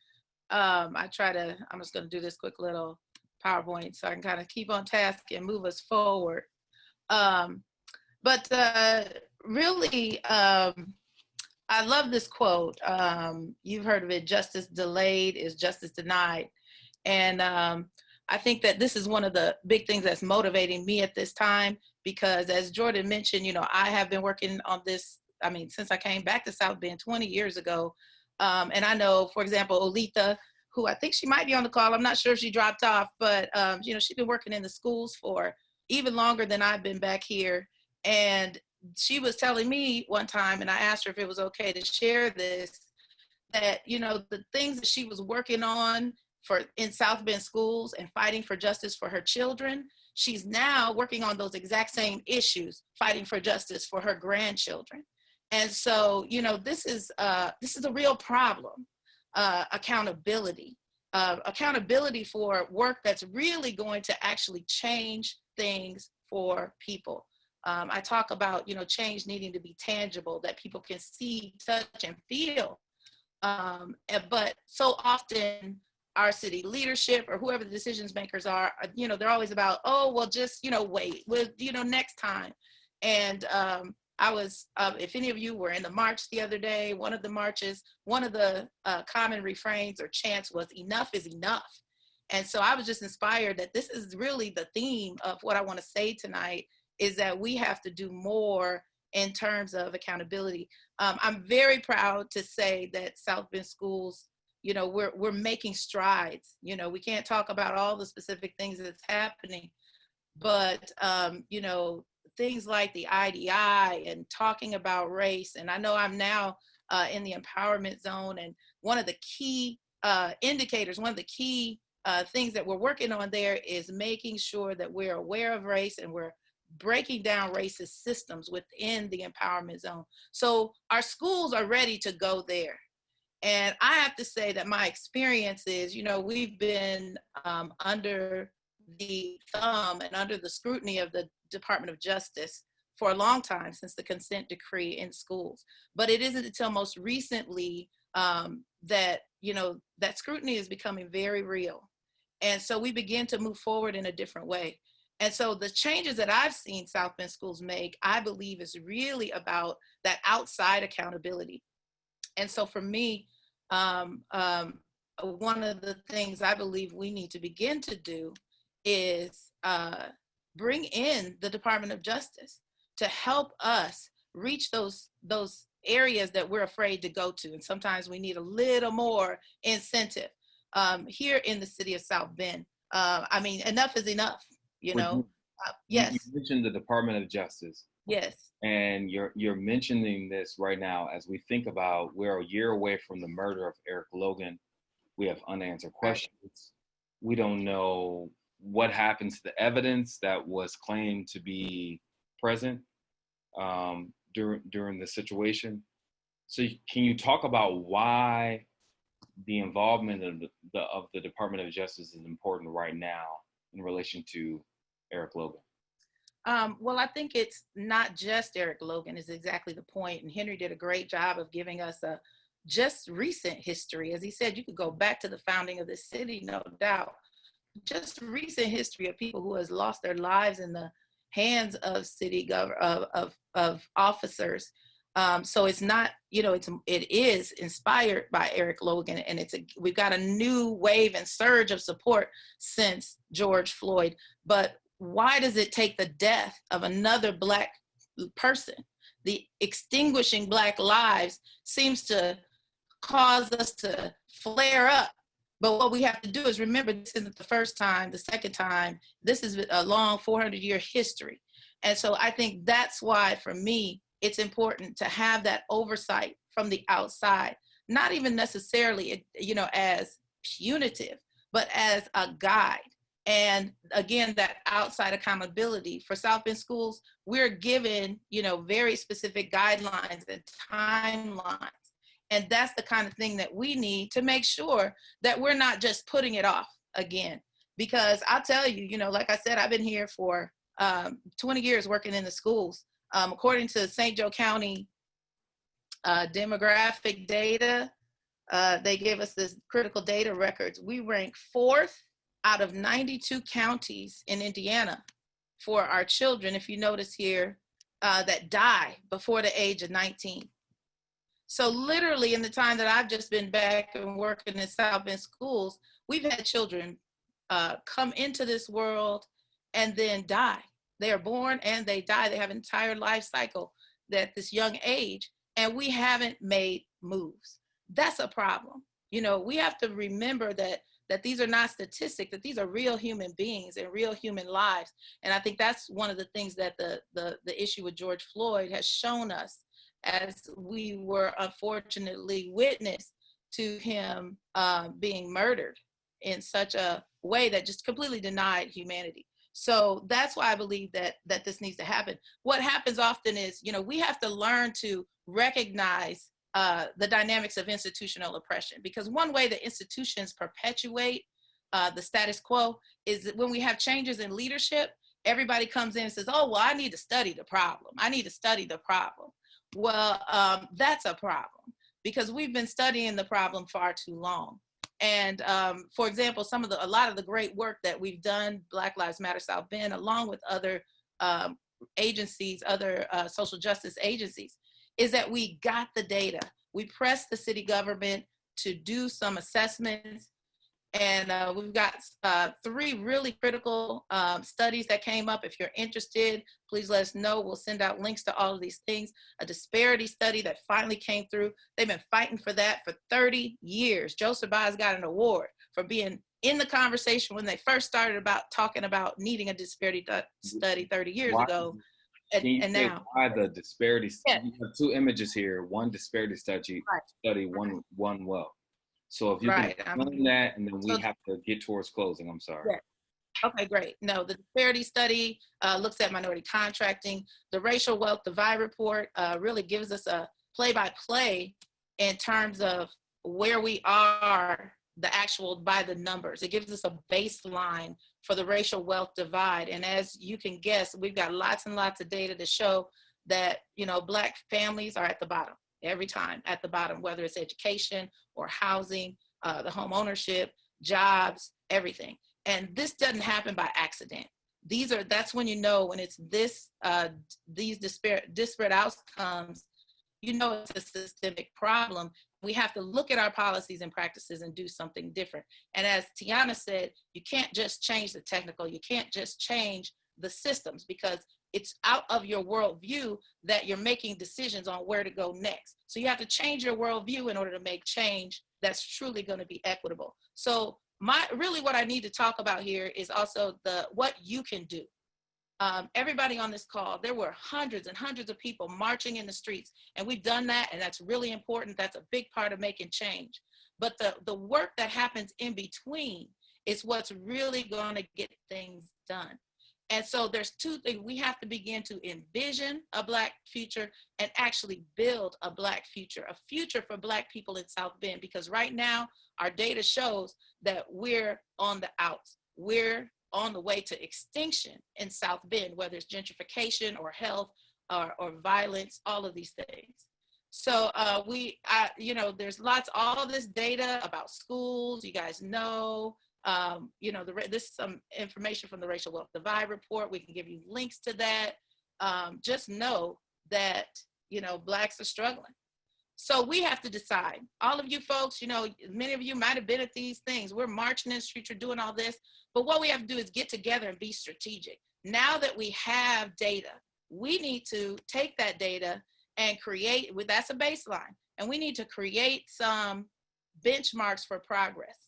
I'm just going to do this quick little PowerPoint so I can kind of keep on task and move us forward. Really, I love this quote. You've heard of it: justice delayed is justice denied. And I think that this is one of the big things that's motivating me at this time, because as Jordan mentioned, you know, I have been working on this, I mean, since I came back to South Bend 20 years ago. And I know, for example, Olitha, who I think she might be on the call. I'm not sure if she dropped off, but you know, she's been working in the schools for even longer than I've been back here. And she was telling me one time, and I asked her if it was okay to share this, that, you know, the things that she was working on in South Bend schools and fighting for justice for her children, she's now working on those exact same issues, fighting for justice for her grandchildren. And so, you know, this is a real problem. Accountability for work that's really going to actually change things for people. I talk about, change needing to be tangible, that people can see, touch, and feel. But so often our city leadership or whoever the decisions makers are, they're always about, oh, well, just, wait, next time. And I was, if any of you were in the march the other day, one of the marches, one of the common refrains or chants was enough is enough. And so I was just inspired that this is really the theme of what I want to say tonight, is that we have to do more in terms of accountability. I'm very proud to say that South Bend Schools, we're making strides. We can't talk about all the specific things that's happening, but things like the IDI and talking about race. And I know I'm now in the empowerment zone, and one of the key indicators, one of the key things that we're working on there is making sure that we're aware of race and we're breaking down racist systems within the empowerment zone. So our schools are ready to go there. And I have to say that my experience is, we've been under the thumb and under the scrutiny of the Department of Justice for a long time, since the consent decree in schools. But it isn't until most recently that scrutiny is becoming very real. And so we begin to move forward in a different way. And so the changes that I've seen South Bend Schools make, I believe, is really about that outside accountability. And so for me, one of the things I believe we need to begin to do is bring in the Department of Justice to help us reach those areas that we're afraid to go to. And sometimes we need a little more incentive. Here in the city of South Bend, enough is enough. Yes. You mentioned the Department of Justice. Yes. And you're mentioning this right now as we think about, we're a year away from the murder of Eric Logan. We have unanswered questions. Right. We don't know what happens to the evidence that was claimed to be present during the situation. So can you talk about why the involvement of the Department of Justice is important right now in relation to Eric Logan? Well, I think it's not just Eric Logan is exactly the point. And Henry did a great job of giving us a just recent history. As he said, you could go back to the founding of this city, no doubt. Just recent history of people who has lost their lives in the hands of city of officers. So it's not, it is inspired by Eric Logan, and we've got a new wave and surge of support since George Floyd. But why does it take the death of another Black person? The extinguishing Black lives seems to cause us to flare up. But what we have to do is remember, this isn't the first time, the second time. This is a long 400-year history. And so I think that's why, for me, it's important to have that oversight from the outside, not even necessarily, as punitive, but as a guide. And again, that outside accountability for South Bend Schools, we're given, very specific guidelines and timelines. And that's the kind of thing that we need to make sure that we're not just putting it off again. Because I'll tell you, like I said, I've been here for 20 years working in the schools. According to St. Joe County demographic data, they gave us this critical data records. We rank 4th out of 92 counties in Indiana for our children, if you notice here, that die before the age of 19. So literally in the time that I've just been back and working in South Bend Schools, we've had children come into this world and then die. They are born and they die. They have an entire life cycle at this young age, and we haven't made moves. That's a problem. We have to remember that these are not statistics, that these are real human beings and real human lives. And I think that's one of the things that the issue with George Floyd has shown us, as we were unfortunately witness to him being murdered in such a way that just completely denied humanity. So that's why I believe that this needs to happen. What happens often is, we have to learn to recognize the dynamics of institutional oppression, because one way that institutions perpetuate the status quo is that when we have changes in leadership, everybody comes in and says, oh, well, I need to study the problem. I need to study the problem. Well, that's a problem because we've been studying the problem far too long. And for example, a lot of the great work that we've done, Black Lives Matter South Bend, along with other agencies, other social justice agencies, is that we got the data. We pressed the city government to do some assessments. And we've got 3 really critical studies that came up. If you're interested, please let us know. We'll send out links to all of these things. A disparity study that finally came through. They've been fighting for that for 30 years. Joe Sabaz got an award for being in the conversation when they first started talking about needing a disparity study 30 years ago. And now. Why the disparity? Yeah. You have 2 images here. One disparity study, one well. So if you can explain that, and then we have to get towards closing. I'm sorry. Yeah. Okay, great. No, the disparity study looks at minority contracting. The racial wealth divide report really gives us a play-by-play in terms of where we are, the actual by the numbers. It gives us a baseline for the racial wealth divide. And as you can guess, we've got lots and lots of data to show that, Black families are at the bottom. Every time at the bottom, whether it's education or housing, the home ownership, jobs, everything. And this doesn't happen by accident. That's when when it's these disparate outcomes, it's a systemic problem. We have to look at our policies and practices and do something different. And as Tiana said, you can't just change the technical, you can't just change the systems, because it's out of your worldview that you're making decisions on where to go next. So you have to change your worldview in order to make change that's truly going to be equitable. So what I need to talk about here is also what you can do. Everybody on this call, there were hundreds and hundreds of people marching in the streets, and we've done that, and that's really important. That's a big part of making change. But the work that happens in between is what's really going to get things done. And so there's 2 things. We have to begin to envision a Black future and actually build a Black future, a future for Black people in South Bend, because right now our data shows that we're on the outs. We're on the way to extinction in South Bend, whether it's gentrification or health or violence, all of these things. So there's all this data about schools, you guys know. This is some information from the Racial Wealth Divide report. We can give you links to that. Just know that, Blacks are struggling. So we have to decide. All of you folks, many of you might have been at these things. We're marching in the streets, we're doing all this. But what we have to do is get together and be strategic. Now that we have data, we need to take that data and that's a baseline. And we need to create some benchmarks for progress.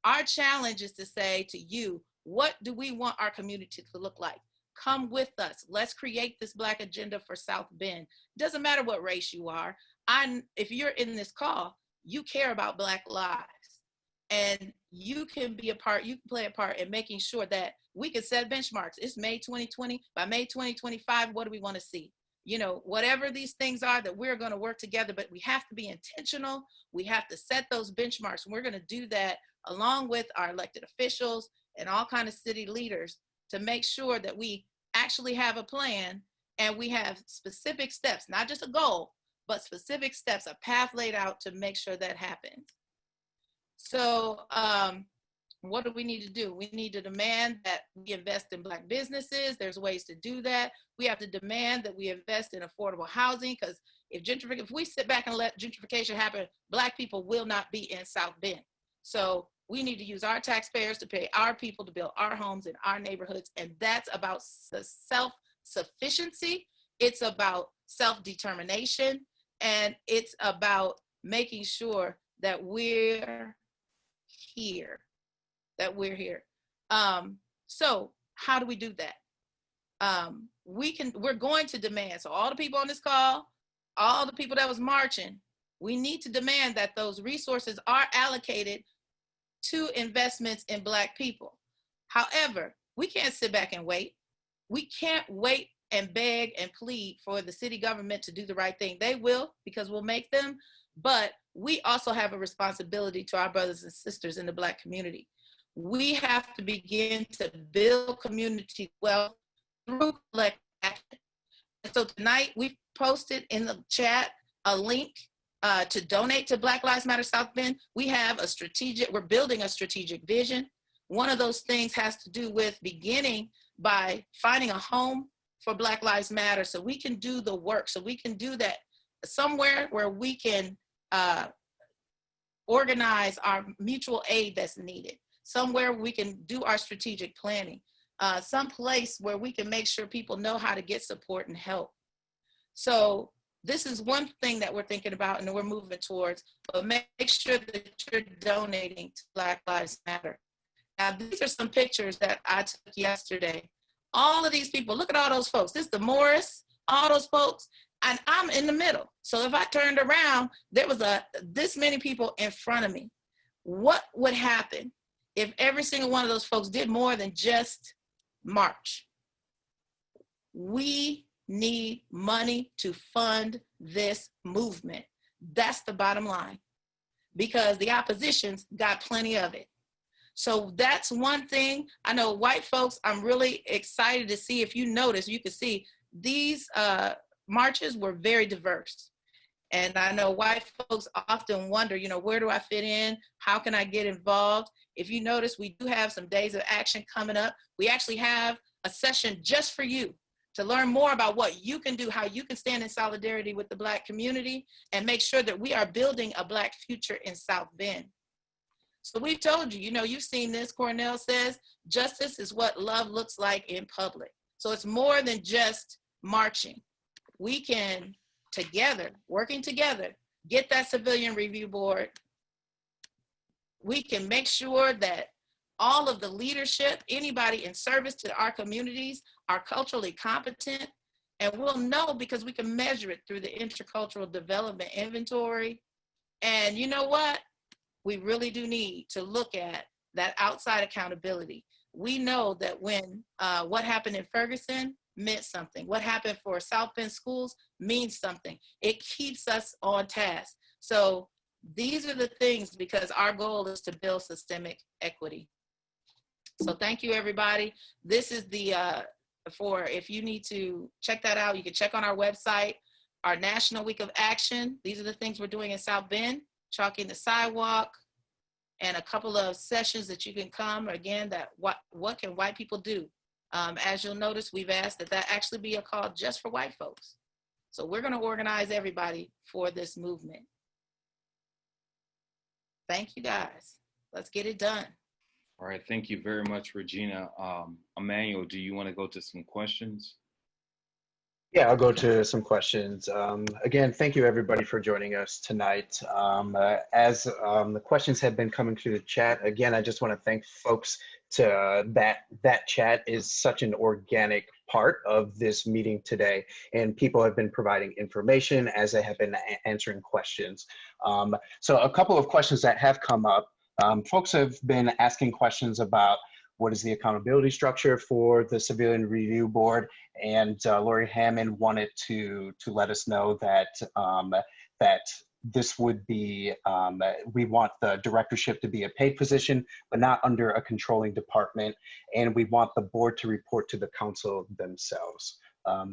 Our challenge is to say to you, what do we want our community to look like? Come with us. Let's create this Black agenda for South Bend. Doesn't matter what race you are. If you're in this call, you care about Black lives. And you can be a part, you can play a part in making sure that we can set benchmarks. It's May 2020. By May 2025, what do we want to see? Whatever these things are, that we're going to work together, but we have to be intentional. We have to set those benchmarks. And we're going to do that along with our elected officials and all kinds of city leaders to make sure that we actually have a plan and we have specific steps, not just a goal, but specific steps, a path laid out to make sure that happens. So what do we need to do? We need to demand that we invest in Black businesses. There's ways to do that. We have to demand that we invest in affordable housing, because if we sit back and let gentrification happen, Black people will not be in South Bend. So we need to use our taxpayers to pay our people to build our homes in our neighborhoods. And that's about self-sufficiency. It's about self-determination. And it's about making sure that we're here, So how do we do that? We're going to demand, so all the people on this call, all the people that was marching, we need to demand that those resources are allocated to investments in Black people. However, we can't sit back and wait. We can't wait and beg and plead for the city government to do the right thing. They will, because we'll make them, but we also have a responsibility to our brothers and sisters in the Black community. We have to begin to build community wealth through collective action. And so tonight we posted in the chat a link to donate to Black Lives Matter South Bend. We're building a strategic vision. One of those things has to do with beginning by finding a home for Black Lives Matter so we can do the work, so we can do that somewhere where we can organize our mutual aid that's needed, somewhere we can do our strategic planning, some place where we can make sure people know how to get support and help. So this is one thing that we're thinking about and we're moving towards, but make sure that you're donating to Black Lives Matter. Now, these are some pictures that I took yesterday. All of these people, look at all those folks. This is the Morris, all those folks, and I'm in the middle. So if I turned around, there was this many people in front of me. What would happen if every single one of those folks did more than just march? We need money to fund this movement. That's the bottom line, because the opposition's got plenty of it. So that's one thing. I know white folks, I'm really excited to see, if you notice, you can see these marches were very diverse. And I know white folks often wonder, where do I fit in? How can I get involved? If you notice, we do have some days of action coming up. We actually have a session just for you to learn more about what you can do, how you can stand in solidarity with the Black community and make sure that we are building a Black future in South Bend. So we've told you, you've seen this, Cornell says, justice is what love looks like in public. So it's more than just marching. We can together, working together, get that civilian review board. We can make sure that all of the leadership, anybody in service to our communities, are culturally competent. And we'll know because we can measure it through the Intercultural Development Inventory. And you know what? We really do need to look at that outside accountability. We know that when what happened in Ferguson meant something. What happened for South Bend schools means something. It keeps us on task. So these are the things, because our goal is to build systemic equity. So thank you, everybody. This is the, if you need to check that out, you can check on our website, our National Week of Action. These are the things we're doing in South Bend, chalking the sidewalk, and a couple of sessions that you can come. Again, that what can white people do? As you'll notice, we've asked that actually be a call just for white folks. So we're going to organize everybody for this movement. Thank you, guys. Let's get it done. All right, thank you very much, Regina. Emmanuel, do you want to go to some questions? Yeah, I'll go to some questions. Again, thank you everybody for joining us tonight. As the questions have been coming through the chat, again, I just want to thank folks to that chat is such an organic part of this meeting today, and people have been providing information as they have been answering questions. So a couple of questions that have come up, folks have been asking questions about what is the accountability structure for the Civilian Review Board, and Lori Hammond wanted to let us know that that this would be, we want the directorship to be a paid position, but not under a controlling department, and we want the board to report to the council themselves.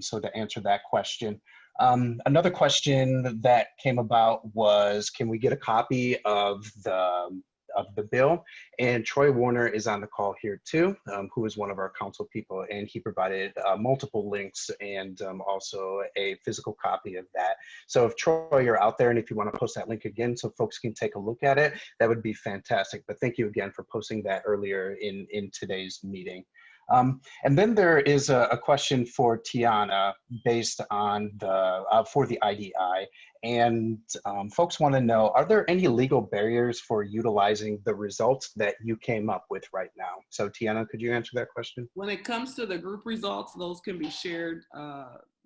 So to answer that question. Another question that came about was, can we get a copy of the bill? And Troy Warner is on the call here too, who is one of our council people, and he provided multiple links and also a physical copy of that. So if Troy, you're out there and if you want to post that link again so folks can take a look at it, that would be fantastic. But thank you again for posting that earlier in today's meeting. And then there is a question for Tiana based on the, for the IDI. And folks want to know, are there any legal barriers for utilizing the results that you came up with right now? So Tiana, could you answer that question? When it comes to the group results, those can be shared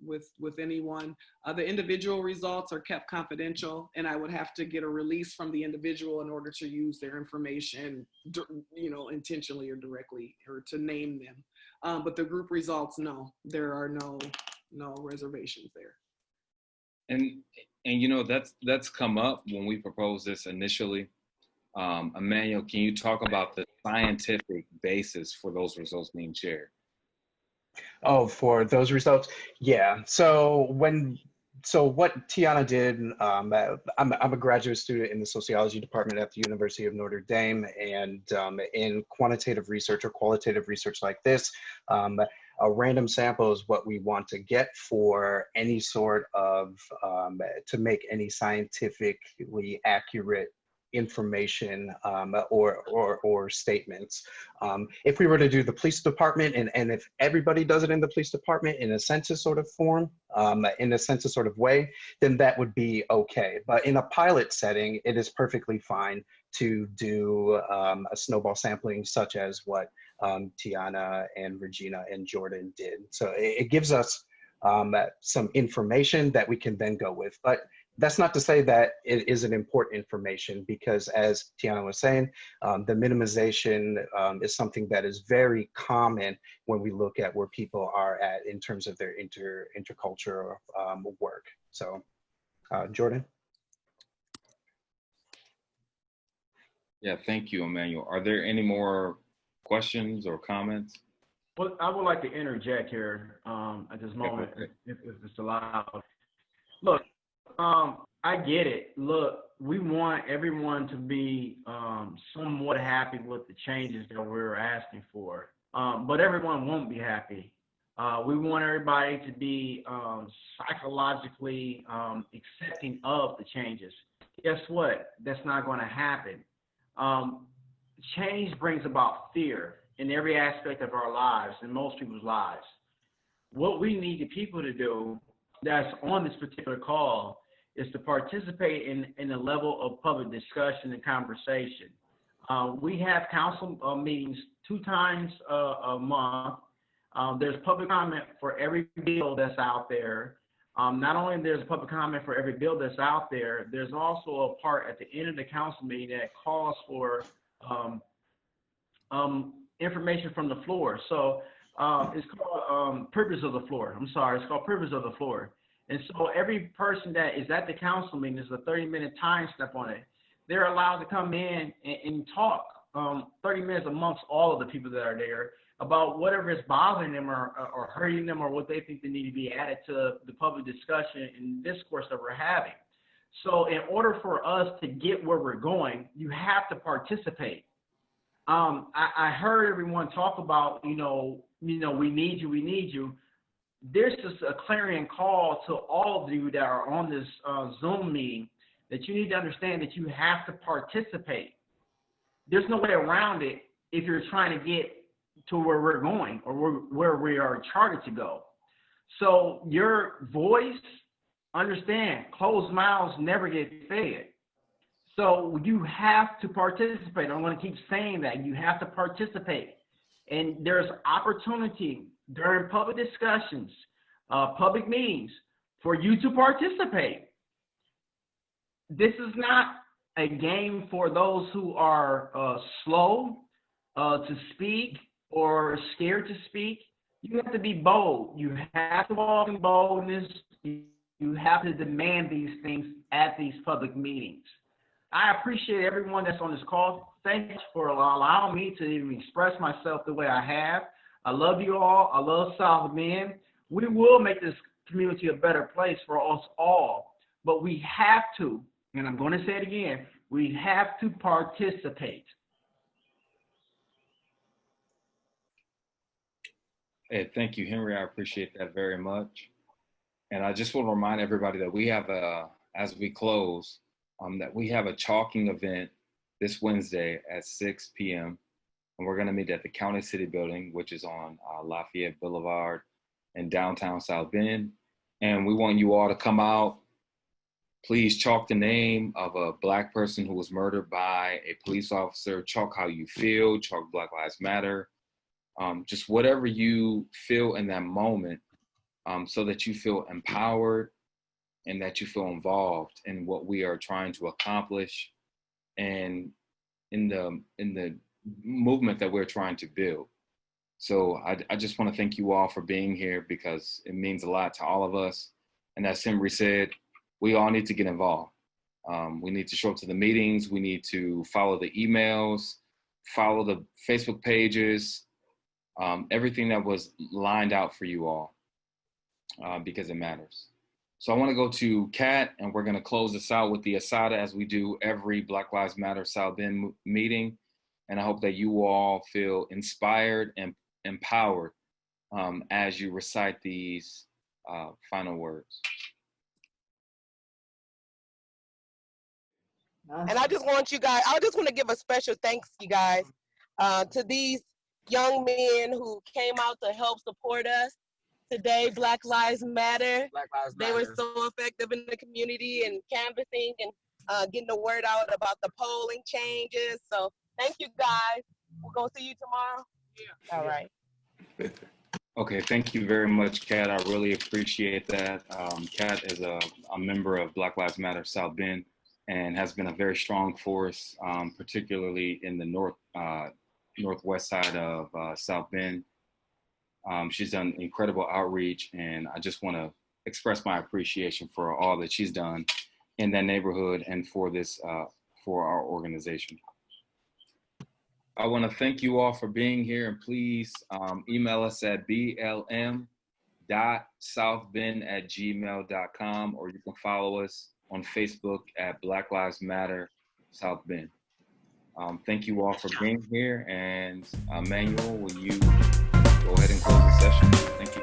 with anyone. The individual results are kept confidential, and I would have to get a release from the individual in order to use their information, intentionally or directly, or to name them. But the group results, no, there are no reservations there. And that's come up when we proposed this initially. Emmanuel, can you talk about the scientific basis for those results being shared? Oh, for those results? Yeah. So what Tiana did, I'm a graduate student in the sociology department at the University of Notre Dame, and in quantitative research or qualitative research like this, a random sample is what we want to get for any sort of, to make any scientifically accurate information or statements. If we were to do the police department, and if everybody does it in the police department in a census sort of form, in a census sort of way, then that would be okay. But in a pilot setting, it is perfectly fine to do a snowball sampling such as what Tiana and Regina and Jordan did. So it gives us some information that we can then go with. But that's not to say that it isn't important information, because as Tiana was saying, the minimization is something that is very common when we look at where people are at in terms of their intercultural work. So, Jordan? Yeah, thank you, Emmanuel. Are there any more questions or comments? Well, I would like to interject here at this moment, if it's allowed. Look, I get it. Look, we want everyone to be somewhat happy with the changes that we're asking for, but everyone won't be happy. We want everybody to be psychologically accepting of the changes. Guess what? That's not going to happen. Change brings about fear in every aspect of our lives, in most people's lives. What we need the people to do that's on this particular call is to participate in a level of public discussion and conversation. We have council meetings 2 times a month. There's public comment for every bill that's out there. Not only there's a public comment for every bill that's out there, there's also a part at the end of the council meeting that calls for information from the floor. So it's called privilege of the floor. I'm sorry, it's called privilege of the floor. And so every person that is at the council meeting, there's a 30-minute time step on it. They're allowed to come in and talk 30 minutes amongst all of the people that are there about whatever is bothering them or hurting them, or what they think they need to be added to the public discussion and discourse that we're having. So in order for us to get where we're going, you have to participate. I heard everyone talk about, we need you. There's just a clarion call to all of you that are on this Zoom meeting that you need to understand that you have to participate. There's no way around it if you're trying to get to where we're going or where we are chartered to go. So your voice, understand, closed mouths never get fed. So you have to participate. I'm going to keep saying that. You have to participate. And there's opportunity during public discussions, public meetings, for you to participate. This is not a game for those who are slow to speak or scared to speak. You have to be bold. You have to walk in boldness. You have to demand these things at these public meetings. I appreciate everyone that's on this call. Thank you for allowing me to even express myself the way I have. I love you all. I love South Bend. We will make this community a better place for us all, but we have to, and I'm going to say it again, we have to participate. Hey, thank you, Henry. I appreciate that very much. And I just want to remind everybody that we have as we close, that we have a chalking event this Wednesday at 6 p.m. And we're going to meet at the County City Building, which is on Lafayette Boulevard in downtown South Bend. And we want you all to come out. Please chalk the name of a Black person who was murdered by a police officer. Chalk how you feel. Chalk Black Lives Matter. Just whatever you feel in that moment, so that you feel empowered and that you feel involved in what we are trying to accomplish and in the movement that we're trying to build. So I just want to thank you all for being here, because it means a lot to all of us. And as Henry said, we all need to get involved. We need to show up to the meetings. We need to follow the emails, follow the Facebook pages, everything that was lined out for you all, because it matters. So I want to go to Kat, and we're going to close this out with the Asada as we do every Black Lives Matter South Bend meeting. And I hope that you all feel inspired and empowered as you recite these final words. And I just want to give a special thanks, you guys, to these young men who came out to help support us today. Black Lives Matter. Black Lives Matter. They were so effective in the community and canvassing and getting the word out about the polling changes. So thank you, guys. We're going to see you tomorrow. Yeah. All right. Okay, thank you very much, Kat. I really appreciate that. Kat is a member of Black Lives Matter South Bend and has been a very strong force, particularly in the northwest side of South Bend. She's done incredible outreach, and I just want to express my appreciation for all that she's done in that neighborhood and for this, for our organization. I want to thank you all for being here, and please email us at blm.southbend@gmail.com, or you can follow us on Facebook at Black Lives Matter South Bend. Thank you all for being here, and Manuel, will you go ahead and close the session? Thank you.